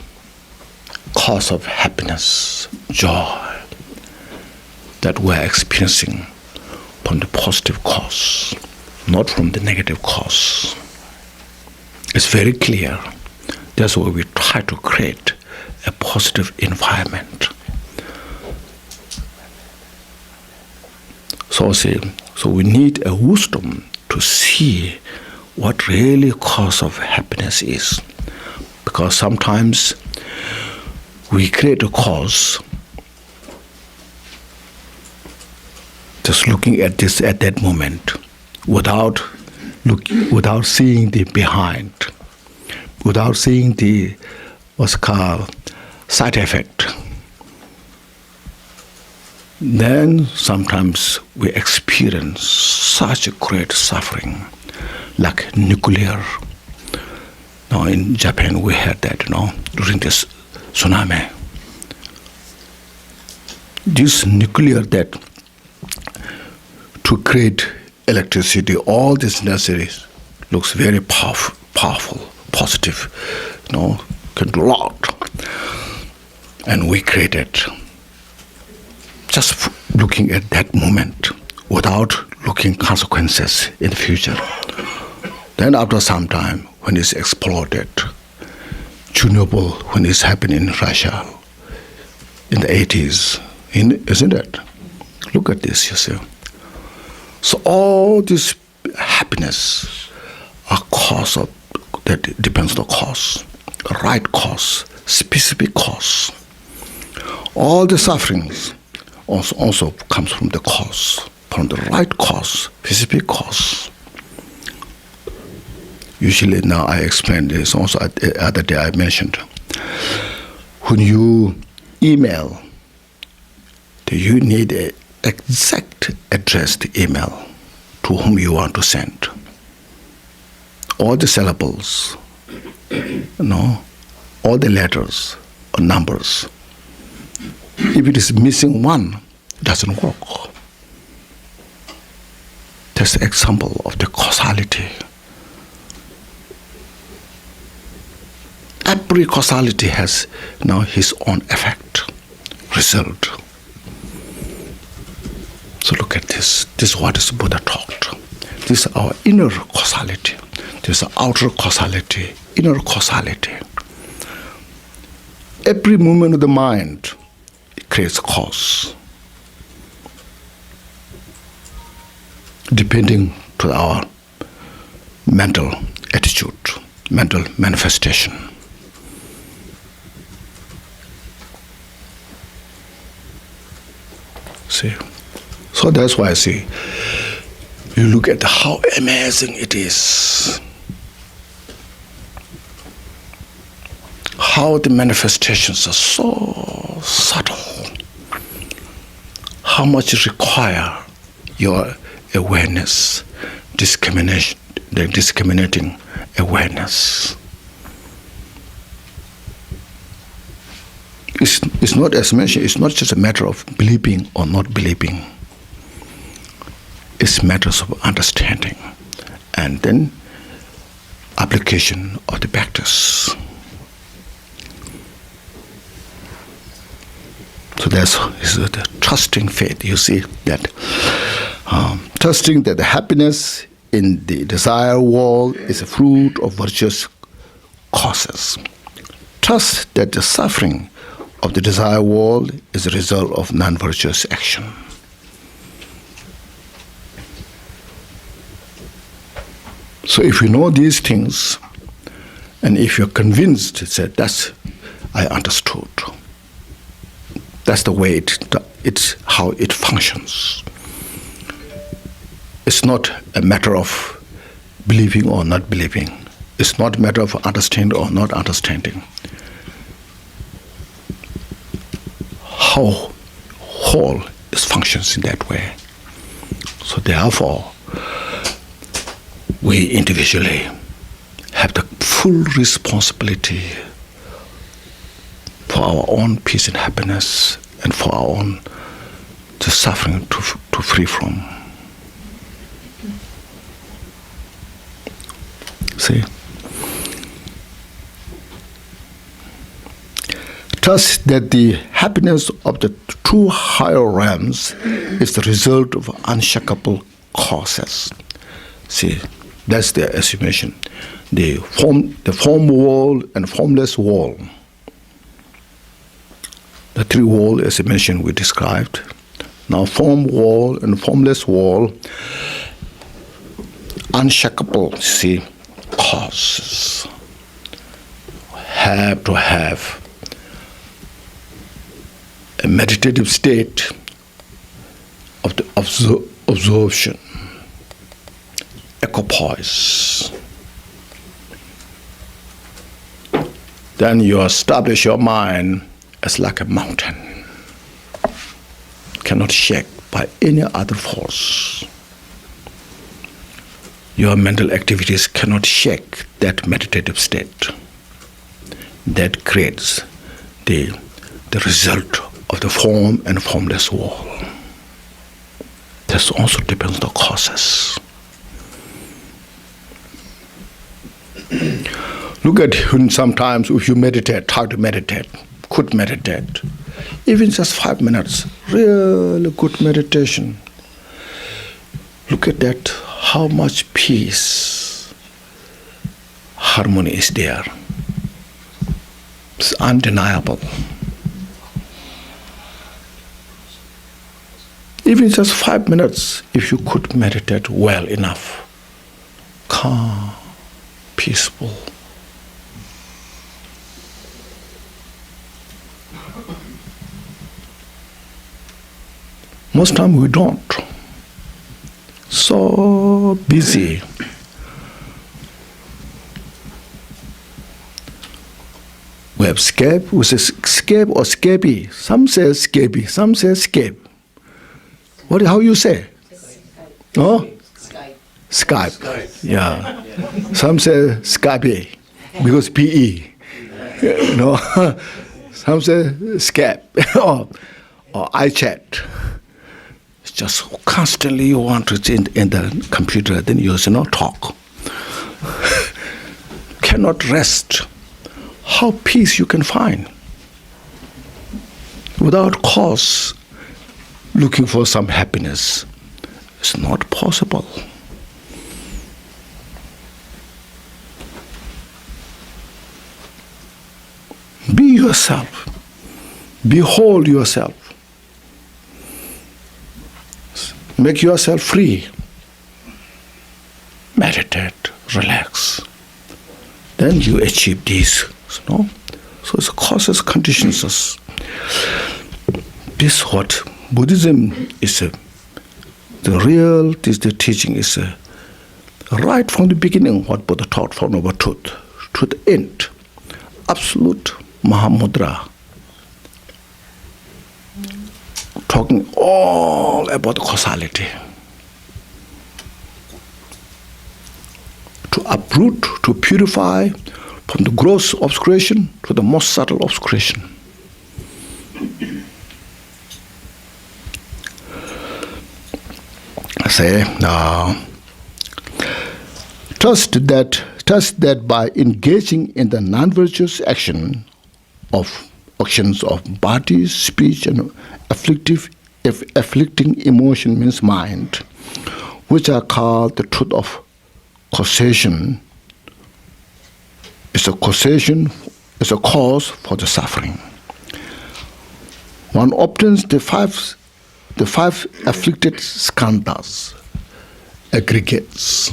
cause of happiness, joy that we're experiencing from the positive cause, not from the negative cause. It's very clear. That's why we try to create a positive environment. So we need a wisdom to see what really cause of happiness is. Because sometimes we create a cause just looking at this at that moment without seeing the behind, without seeing the what's called side effect. then sometimes we experience such a great suffering, like nuclear. Now in Japan we had that, during this tsunami. This nuclear that to create electricity, all this necessary looks very powerful, positive, can do a lot. And we created just looking at that moment without looking consequences in the future. Then after some time, when it's exploded, Chernobyl, when it's happening in Russia in the 80s, isn't it? Look at this, you see. So all this happiness are cause of, that depends on the cause, the right cause, specific cause. All the sufferings also comes from the cause, from the right cause, specific cause. Usually now I explain this, also the other day I mentioned, when you email, you need an exact addressed email to whom you want to send. All the syllables, all the letters or numbers. If it is missing one, it doesn't work. That's an example of the causality. Every causality has his own effect, result. So look at this. This is what is Buddha taught. This is our inner causality. This is outer causality, inner causality. Every movement of the mind creates cause, depending to our mental attitude, mental manifestation. See? So that's why I say, you look at how amazing it is. How the manifestations are so subtle. How much it require your awareness, the discriminating awareness. It's not, as mentioned, it's not just a matter of believing or not believing. It's matters of understanding and then application of the practice. So that's the trusting faith. You see that trusting that the happiness in the desire world is a fruit of virtuous causes. Trust that the suffering of the desire world is a result of non-virtuous action. So if you know these things, and if you're convinced that that's, I understood, that's the way it's how it functions. It's not a matter of believing or not believing. It's not a matter of understanding or not understanding. How whole it functions in that way. So therefore, we individually have the full responsibility for our own peace and happiness and for our own the suffering to free from. See? Trust that the happiness of the true higher realms is the result of unshakable causes. See, that's the estimation. The form world and formless world. The three worlds, as I mentioned, we described. Now, form world and formless world, unshakable, see, causes have to have a meditative state of the absorption, equipoise. Then you establish your mind as like a mountain. cannot shake by any other force. Your mental activities cannot shake that meditative state. That creates the result of the form and formless world. This also depends on the causes. Look at when sometimes if you meditate, try to meditate, could meditate, even just 5 minutes, really good meditation. Look at that, how much peace, harmony is there. It's undeniable. Even just 5 minutes, if you could meditate well enough, calm, peaceful. Most time we don't. So busy. We have scape, we say scape or scapey. Some say scapey, some say scape. How you say? Oh? Skype. Yeah. Some say Skype because PE. No. Some say Skype or iChat. It's just constantly you want to in the computer, then you talk. Cannot rest. How peace you can find without cause, looking for some happiness. It's not possible. Be yourself. Behold yourself. Make yourself free. Meditate, relax. Then you achieve these. No? So it causes conditions. This what Buddhism is the teaching is right from the beginning what Buddha taught from our truth to the end. Absolute Mahamudra. Talking all about causality. To uproot, to purify from the gross obscuration to the most subtle obscuration. I say, trust that by engaging in the non-virtuous actions of body, speech, and afflicting emotion means mind, which are called the truth of causation, is a cause for the suffering. One obtains the five afflicted skandhas, aggregates.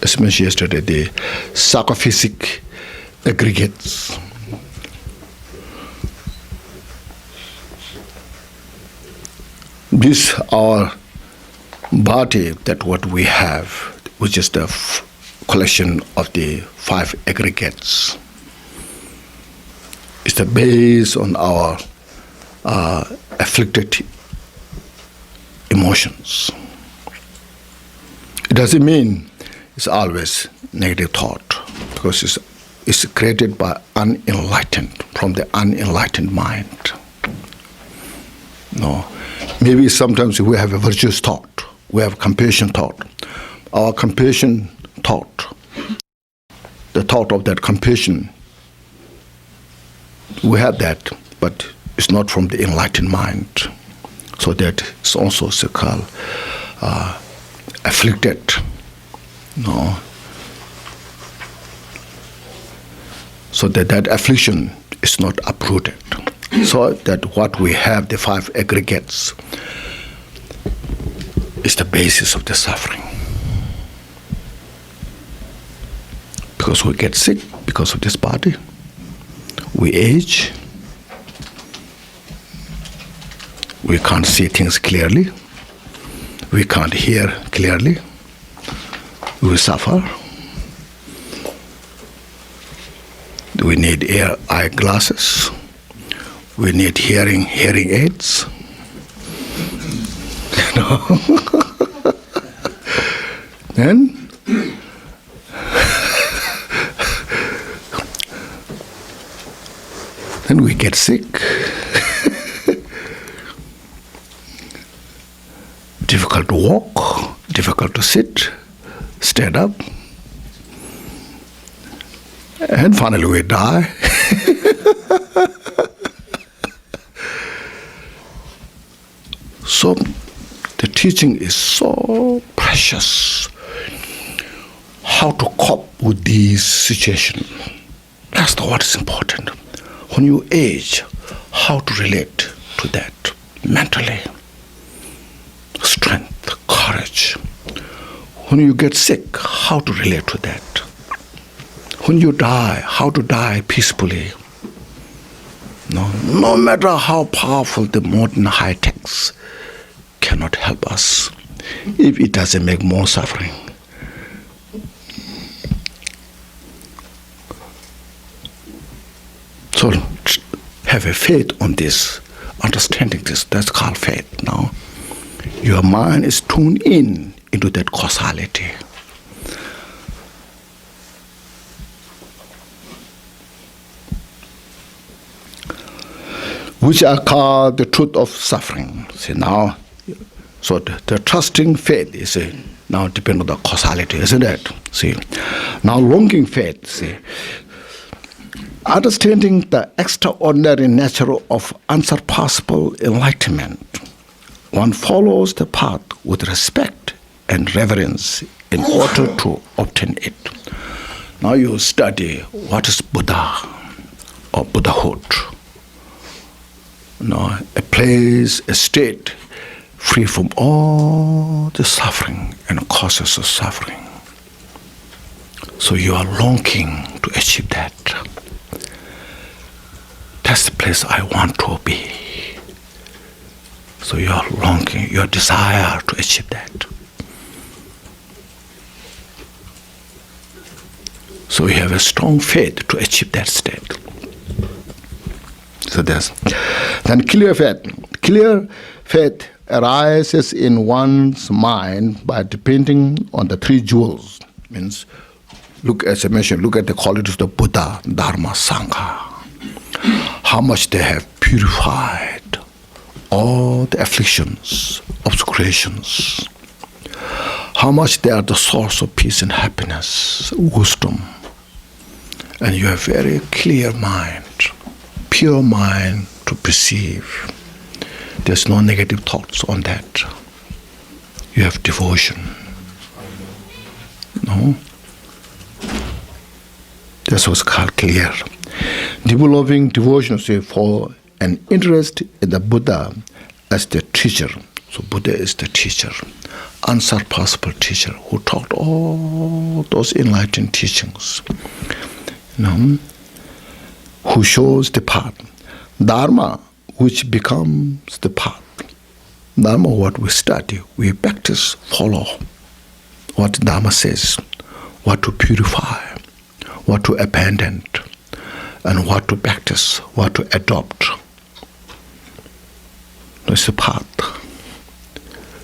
As mentioned yesterday, the psychophysic aggregates. This our body, that what we have, which is the collection of the 5 aggregates, is the base on our afflicted emotions. It doesn't mean it's always negative thought, because it's created by from the unenlightened mind. No, maybe sometimes we have a virtuous thought, we have compassion thought. Our compassion thought, the thought of that compassion, we have that, but it's not from the enlightened mind. So that is also called afflicted. No. So that affliction is not uprooted. So that what we have, the 5 aggregates, is the basis of the suffering. Because we get sick because of this body. We age. We can't see things clearly. We can't hear clearly. We suffer. We need eyeglasses. we need hearing aids. Then we get sick. Difficult to walk, difficult to sit, stand up, and finally we die. So the teaching is so precious. How to cope with these situations. That's what is important. When you age, how to relate to that mentally. Strength, courage. When you get sick, how to relate to that. When you die, how to die peacefully. No matter how powerful the modern high-techs cannot help us if it doesn't make more suffering. So have a faith on this, understanding this. That's called faith now. Your mind is tuned in into that causality. Which are called the truth of suffering. See now, so the trusting faith is now depend on the causality, isn't it? See, now longing faith. See, understanding the extraordinary nature of unsurpassable enlightenment, one follows the path with respect and reverence in order to obtain it. Now you study what is Buddha or Buddhahood. A place, a state free from all the suffering and causes of suffering. So you are longing to achieve that. That's the place I want to be. So you are longing, your desire to achieve that. So you have a strong faith to achieve that state. So then clear faith. Clear faith arises in one's mind by depending on the three jewels. Means, look, as I mentioned, look at the qualities of the Buddha, Dharma, Sangha. How much they have purified all the afflictions, obscurations. How much they are the source of peace and happiness, wisdom. And you have very clear mind, pure mind to perceive. There's no negative thoughts on that. You have devotion. No? That's what's called clear. Developing devotion for an interest in the Buddha as the teacher. So Buddha is the teacher, unsurpassable teacher who taught all those enlightened teachings. Who shows the path. Dharma, which becomes the path. Dharma, what we study, we practice, follow what Dharma says, what to purify, what to abandon, and what to practice, what to adopt. That's the path.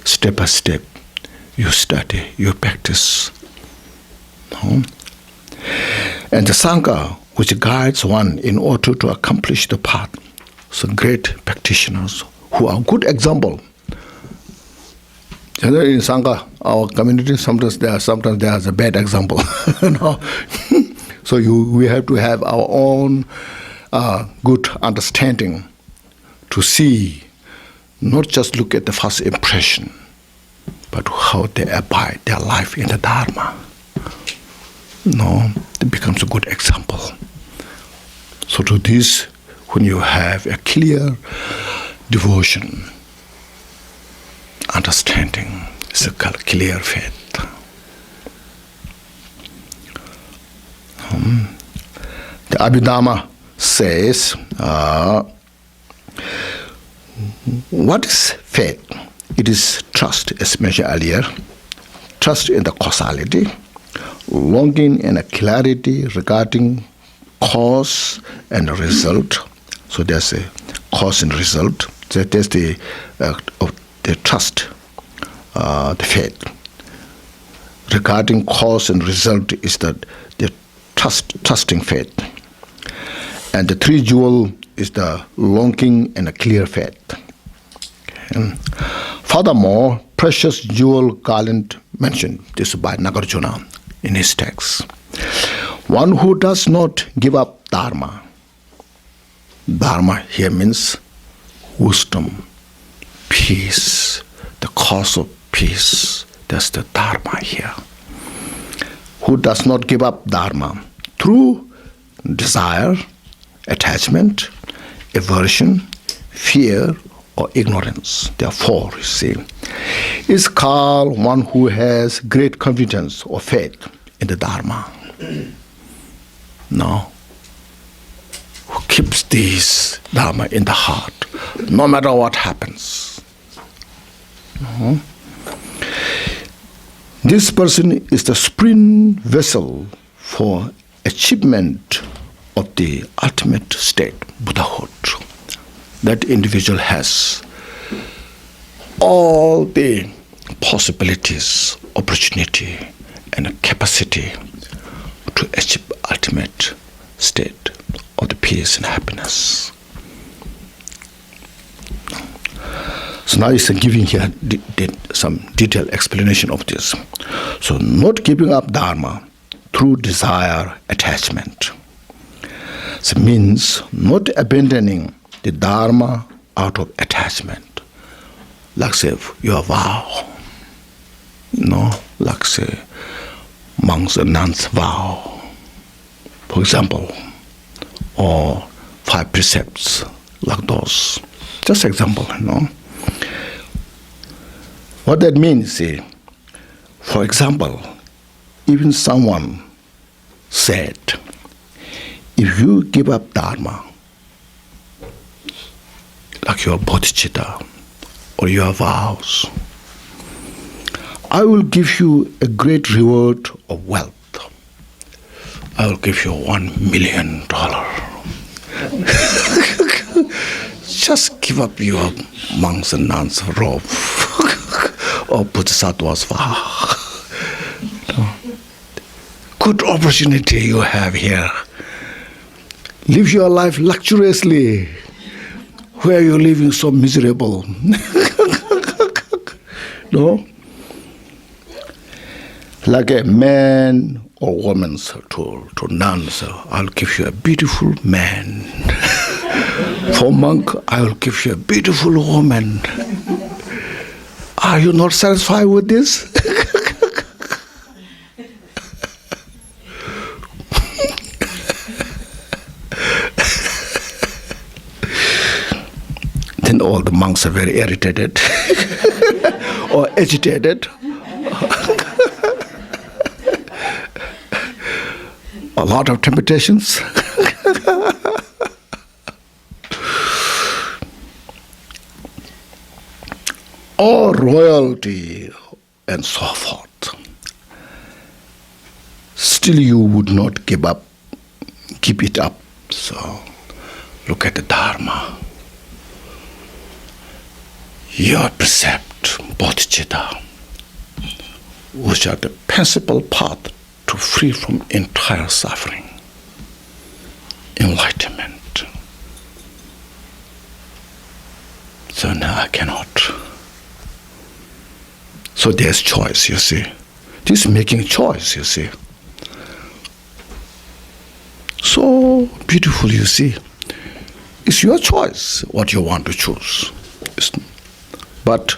Step by step, you study, you practice. And the Sangha, which guides one in order to accomplish the path. So great practitioners who are good example. In Sangha, our community, sometimes there's a bad example. So we have to have our own good understanding to see, not just look at the first impression, but how they abide their life in the Dharma. It becomes a good example. So to this, when you have a clear devotion, understanding, it's a clear faith. The Abhidhamma says, what is faith? It is trust, as mentioned earlier, trust in the causality, longing and a clarity regarding cause and result. So there's a cause and result. That's the trust, the faith. Regarding cause and result is the trusting faith. And the three jewel is the longing and a clear faith. Okay. Furthermore, precious jewel garland mentioned this by Nagarjuna in his text. One who does not give up dharma. Dharma here means wisdom, peace, the cause of peace. That's the dharma here. Who does not give up dharma through desire, attachment, aversion, fear, or ignorance. Therefore, you see, is called one who has great confidence or faith in the dharma. No. Who keeps this dharma in the heart, no matter what happens. This person is the spring vessel for achievement of the ultimate state, Buddhahood. That individual has all the possibilities, opportunity, and capacity to achieve ultimate state of the peace and happiness. So now he's giving here some detailed explanation of this. So not giving up dharma through desire, attachment. So means not abandoning the dharma out of attachment. Like say your vow. Like say monks and nuns vow. For example, or 5 precepts, like those. Just example, What that means, see, for example, even someone said, if you give up dharma, like your bodhicitta or your vows, I will give you a great reward of wealth. I will give you $1 million. Just give up your monks and nuns robe or bodhisattva's vow. Good opportunity you have here. Live your life luxuriously. Where you're living so miserable. No? Like a man or woman to nuns, I'll give you a beautiful man. For monk, I'll give you a beautiful woman. Are you not satisfied with this? Then all the monks are very irritated or agitated. A lot of temptations. Or royalty and so forth. Still you would not give it up. So look at the Dharma. Your precept, bodhicitta, which are the principal path to free from entire suffering, enlightenment. So now I cannot. So there's choice, you see. This making choice, you see. So beautiful, you see. It's your choice what you want to choose. But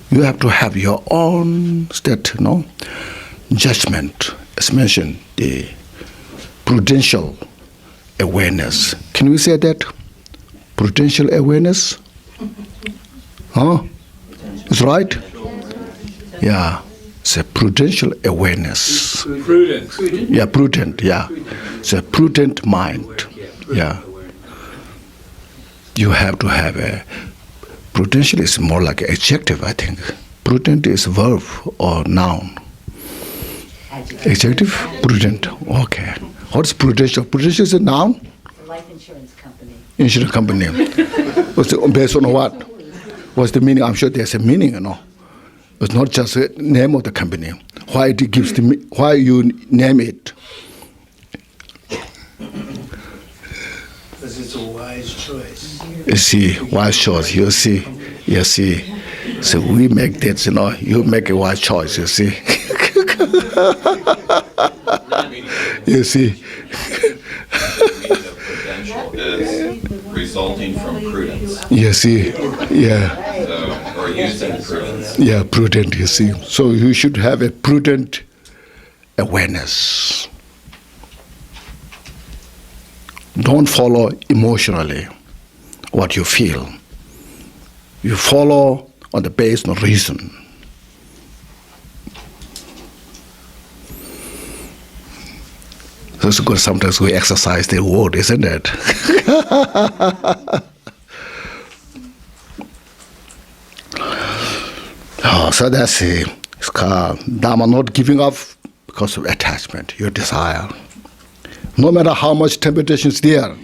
you have to have your own state, judgment. As mentioned, the prudential awareness. Can we say that? Prudential awareness? Huh? It's right? Yeah. It's a prudential awareness. Prudent. Yeah, prudent, yeah. It's a prudent mind. Yeah. You have to have a prudential is more like an adjective, I think. Prudent is verb or noun. Adjective? Prudent. Okay. What's prudential? Prudential is a noun? It's a life insurance company. Insurance company. Based on what? What's the meaning? I'm sure there's a meaning, you know. It's not just the name of the company. Why it gives why you name it? Because it's a wise choice. You see, wise choice. You see. So we make that, you know. You make a wise choice. You see. You see. Prudential is resulting from prudence. You see. Yeah. So, or using prudence. Yeah, prudent, you see. So you should have a prudent awareness. Don't follow emotionally what you feel. You follow on the basis of reason. So it's good sometimes we exercise the word, isn't it? So that's it. It's called Dharma, not giving up because of attachment, your desire. No matter how much temptation is there,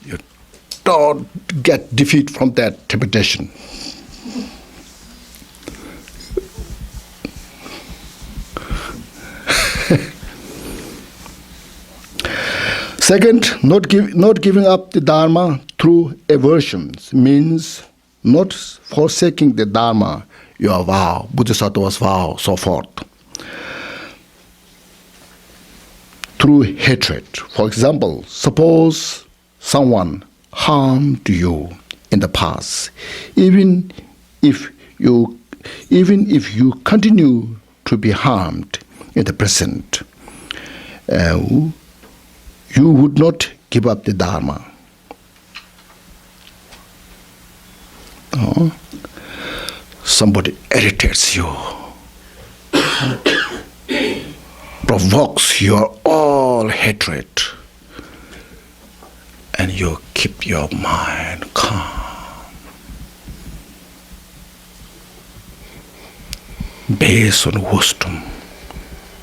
you don't get defeat from that temptation. Second, not giving up the Dharma through aversions means not forsaking the Dharma, your vow, Bodhisattva's vow, so forth, through hatred. For example, suppose someone harmed you in the past, even if you continue to be harmed in the present, you would not give up the Dharma. Somebody irritates you, provokes your all hatred, and you keep your mind calm, based on wisdom,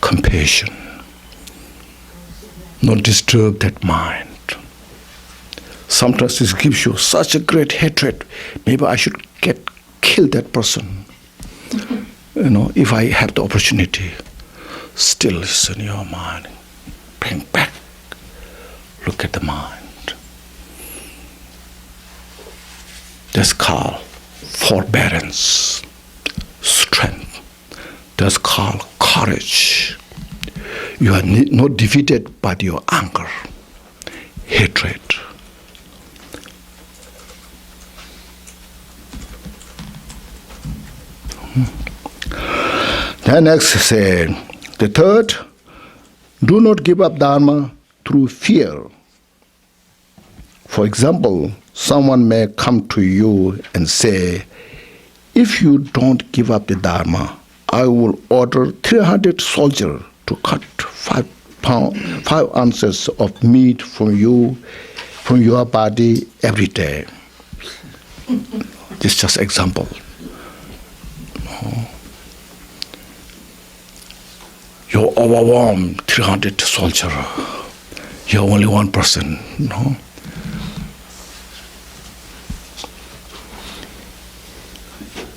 compassion. Not disturb that mind. Sometimes this gives you such a great hatred. Maybe I should kill that person. You know, if I have the opportunity, still listen your mind. Bring back. Look at the mind. That's called forbearance, strength. That's called courage. You are not defeated by your anger, hatred. Then next say, the third, do not give up Dharma through fear. For example, someone may come to you and say, if you don't give up the Dharma, I will order 300 soldiers to cut 5 ounces of meat from your body every day. This is just example. You're overwhelmed, 300 soldiers. You're only one person, no?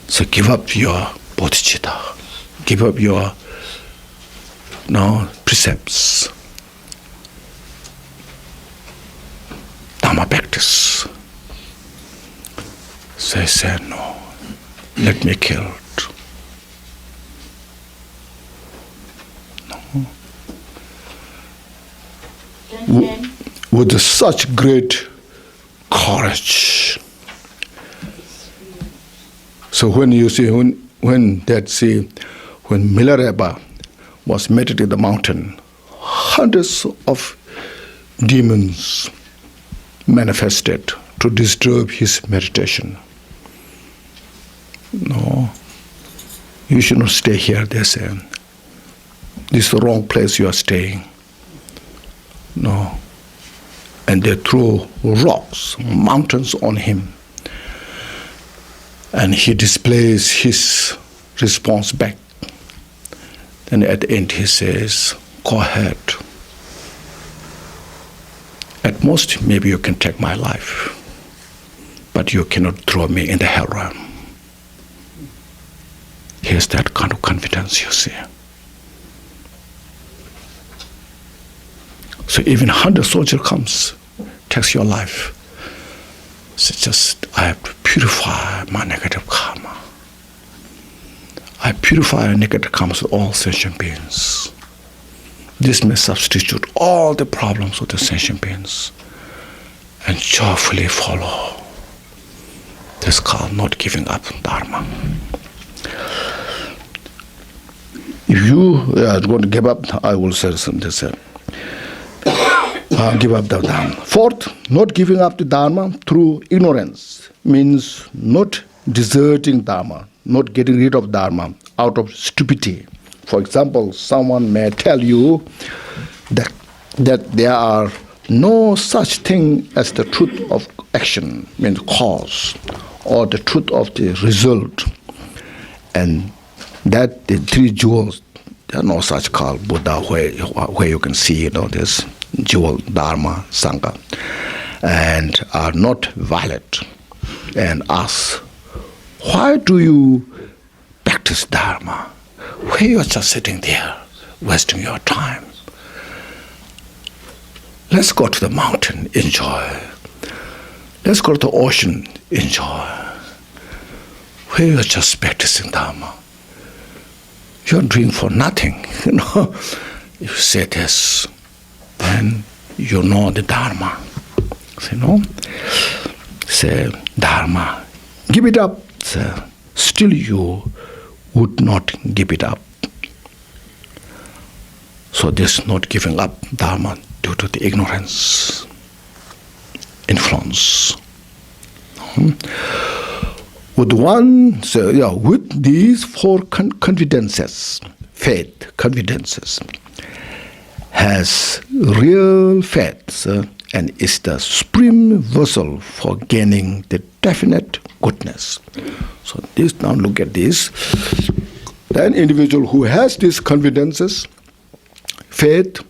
So give up your bodhicitta. Give up your precepts. Dharma practice. So I said, no, let me kill. With such great courage. So when you see, when Milarepa was meditating in the mountain, hundreds of demons manifested to disturb his meditation. No, you should not stay here, they say. This is the wrong place you are staying. No. And they threw rocks, mountains on him. And he displays his response back. Then at the end he says, go ahead. At Most maybe you can take my life, but you cannot throw me in the hell realm. Here's that kind of confidence, you see. So even 100 soldier comes, takes your life. So just, I have to purify my negative karma. I purify negative karma with all sentient beings. This may substitute all the problems with the sentient beings and joyfully follow. This is called not giving up Dharma. If you are going to give up, I will say something. Give up the Dharma. Fourth, not giving up the Dharma through ignorance means not deserting Dharma, not getting rid of Dharma out of stupidity. For example, someone may tell you that there are no such thing as the truth of action, means cause, or the truth of the result, and that the three jewels, there are no such called Buddha where you can see, this jewel, Dharma, Sangha, and are not valid, and ask, why do you practice Dharma? Why you are just sitting there, wasting your time? Let's go to the mountain, enjoy. Let's go to the ocean, enjoy. Why you are just practicing Dharma? You're doing for nothing, You say this, then you know the Dharma. Say Dharma, give it up. Still you would not give it up. So this not giving up Dharma due to the ignorance, influence. With these four confidences, faith, confidences, has real faith and is the supreme vessel for gaining the definite goodness. So this, now look at this. An individual who has these confidences, faith,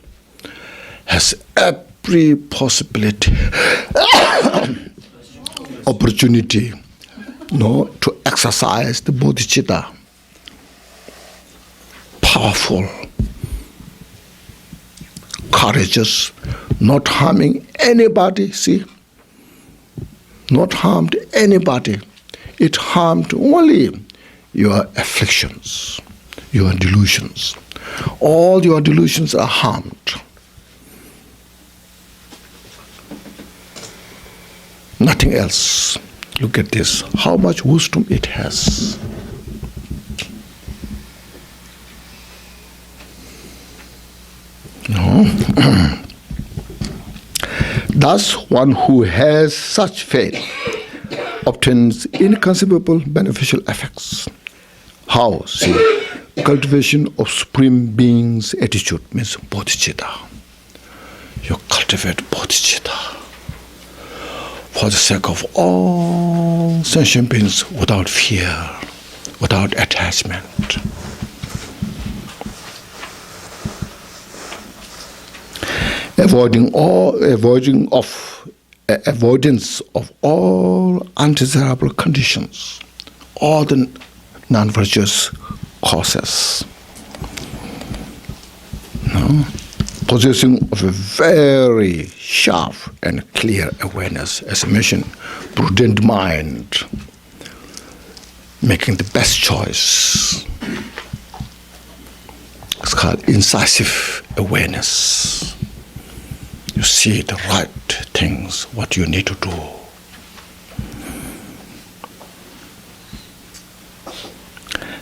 has every possibility, opportunity, to exercise the bodhicitta. Powerful, courageous, not harming anybody, see? Not harmed anybody. It harmed only your afflictions, your delusions. All your delusions are harmed. Nothing else. Look at this, how much wisdom it has. Thus, one who has such faith obtains inconceivable beneficial effects. How? See, cultivation of Supreme Being's attitude means bodhicitta. You cultivate bodhicitta for the sake of all sentient beings without fear, without attachment. Avoidance of all undesirable conditions, all the non-virtuous causes. Possessing of a very sharp and clear awareness, as I mentioned, prudent mind, making the best choice. It's called incisive awareness. You see the right things, what you need to do.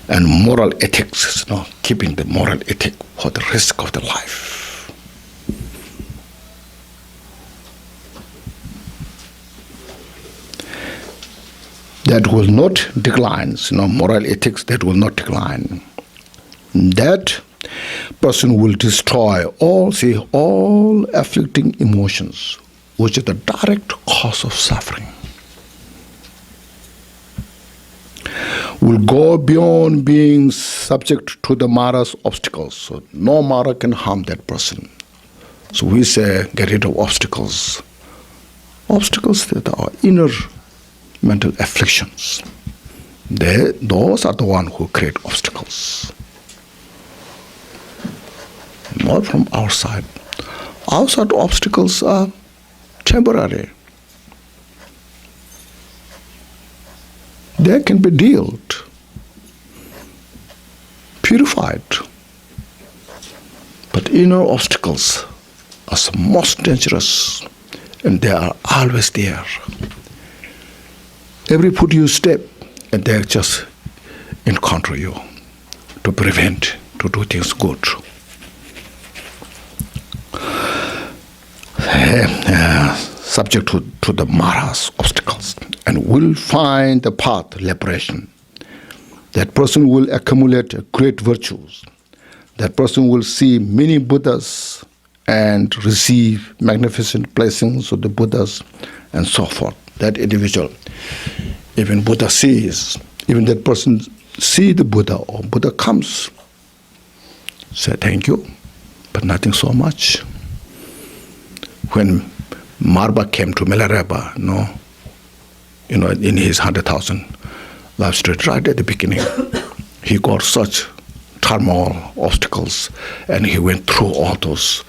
And moral ethics, keeping the moral ethic for the risk of the life. That will not decline, moral ethics that will not decline. That person will destroy all afflicting emotions, which is the direct cause of suffering. Will go beyond being subject to the Mara's obstacles. So no Mara can harm that person. So we say, get rid of obstacles. Obstacles that are inner mental afflictions. Those are the ones who create obstacles. Not from outside. Outside obstacles are temporary. They can be dealt, purified. But inner obstacles are the most dangerous, and they are always there. Every foot you step, and they just encounter you to prevent, to do things good. Subject to the Mara's obstacles, and will find the path liberation. That person will accumulate great virtues. That person will see many Buddhas and receive magnificent blessings of the Buddhas and so forth. That individual, even Buddha sees, even that person see the Buddha or Buddha comes, say thank you, but nothing so much. When Marba came to Milarepa, in his 100,000 life story, right at the beginning, he got such turmoil, obstacles, and he went through all those.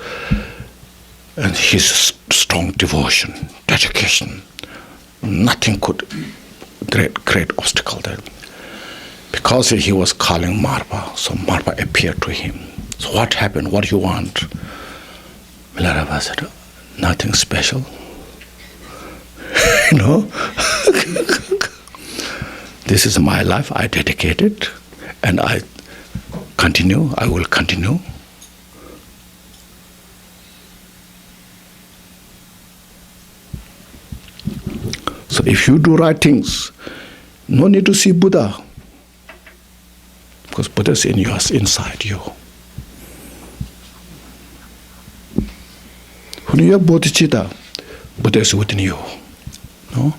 And his strong devotion, dedication, nothing could create obstacle there. Because he was calling Marba, so Marba appeared to him. So what happened? What do you want? Milarepa said, nothing special. This is my life, I dedicate it, and I will continue. So if you do right things, no need to see Buddha, because Buddha is inside you. When you are bodhicitta, Buddha is within you. No?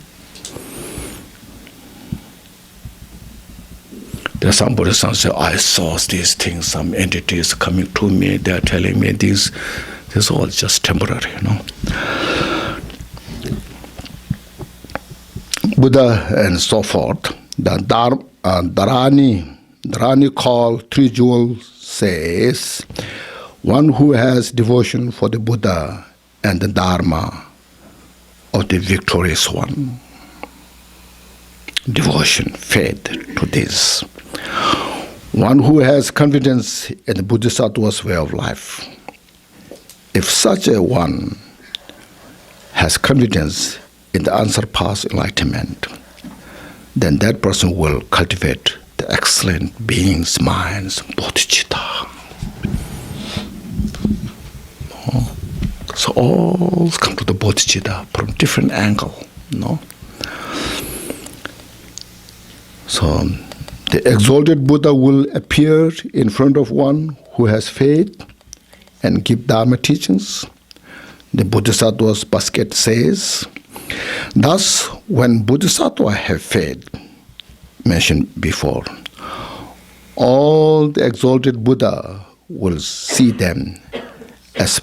There are some Buddhists who say, I saw these things, some entities coming to me, they are telling me this is all just temporary, Buddha and so forth. The Dharani called Three Jewels says, one who has devotion for the Buddha and the Dharma of the victorious one. Devotion, faith to this. One who has confidence in the Bodhisattva's way of life. If such a one has confidence in the unsurpassed enlightenment, then that person will cultivate the excellent beings, minds, bodhicitta. So all come to the bodhicitta from different angle, So the exalted Buddha will appear in front of one who has faith and give Dharma teachings. The Bodhisattva's basket says, thus when Bodhisattva have faith, mentioned before, all the exalted Buddha will see them as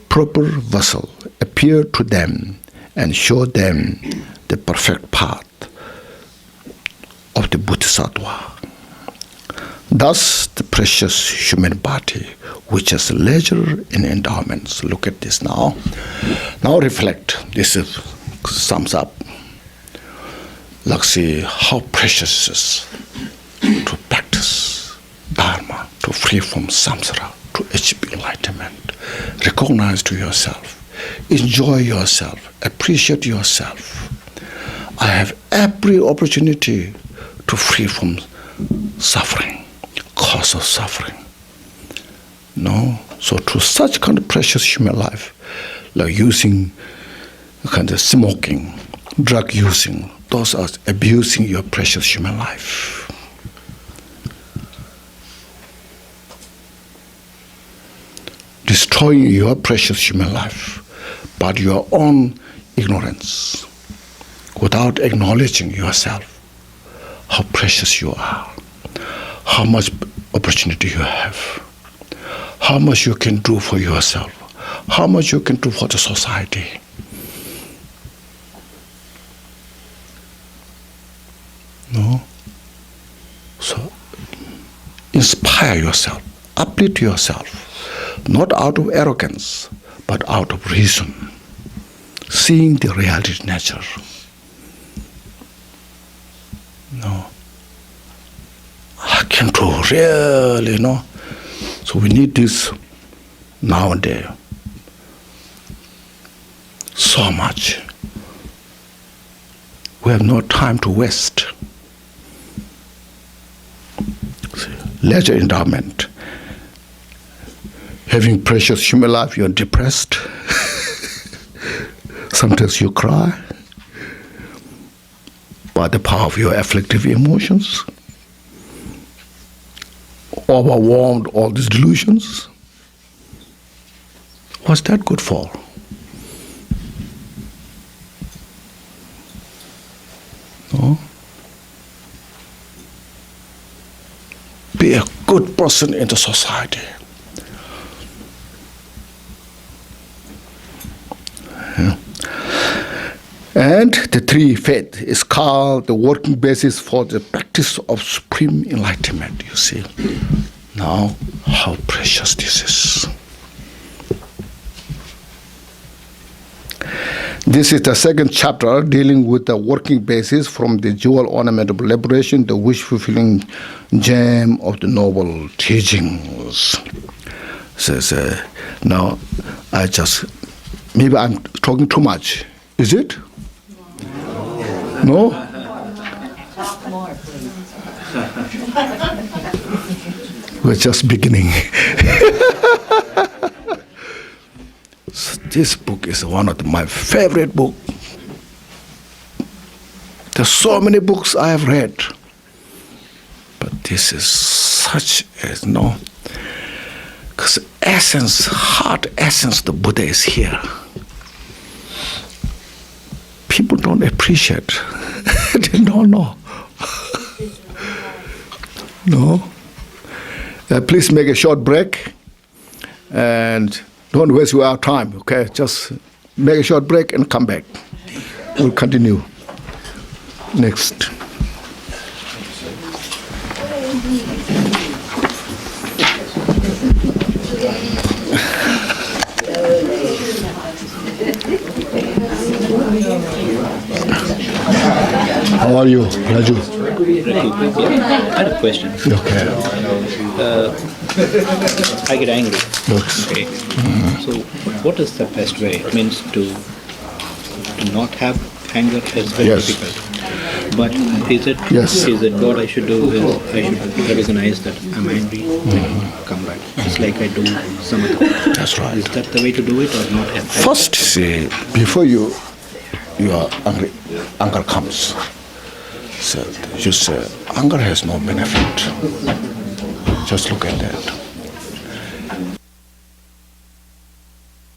proper vessel, appear to them and show them the perfect path of the Bodhisattva. Thus, the precious human body, which has leisure in endowments. Look at this now. Now reflect. This sums up. Let's see how precious it is to practice Dharma, to free from samsara, to achieve enlightenment. Recognize to yourself. Enjoy yourself. Appreciate yourself. I have every opportunity to free from suffering, cause of suffering. So to such kind of precious human life, like using kind of smoking, drug using, those are abusing your precious human life. Destroying your precious human life by your own ignorance, without acknowledging yourself, how precious you are, how much opportunity you have, how much you can do for yourself, how much you can do for the society. inspire yourself, uplift yourself, not out of arrogance, but out of reason, seeing the reality nature. No, I can do really, So we need this nowadays. So much. We have no time to waste. Leisure endowment. Having precious human life, you're depressed. Sometimes you cry by the power of your afflictive emotions. Overwhelmed all these delusions. What's that good for? No? Be a good person in the society. Yeah. And the three faith is called the working basis for the practice of supreme enlightenment, you see. Now, how precious this is. This is the second chapter dealing with the working basis from the JOL ornament of liberation, the wish-fulfilling gem of the noble teachings. Says, now, maybe I'm talking too much. Is it? No? Talk more, please. We're just beginning. This book is one of my favorite books. There's so many books I have read, but this is such as because essence, heart essence, the Buddha is here. People don't appreciate. They don't know. No. Please make a short break and don't waste our time, okay? Just make a short break and come back. We'll continue. Next. How are you, Raju? I had a question. Okay. I get angry. Yes. Okay. So, what is the best way? It means to not have anger is very Yes. difficult. But is it Yes. what I should do is I should recognize that I'm angry and come back. It's like I do some other. That's right. Is that the way to do it or not? First, see, before you are angry, anger comes. So you say, anger has no benefit. Just look at that.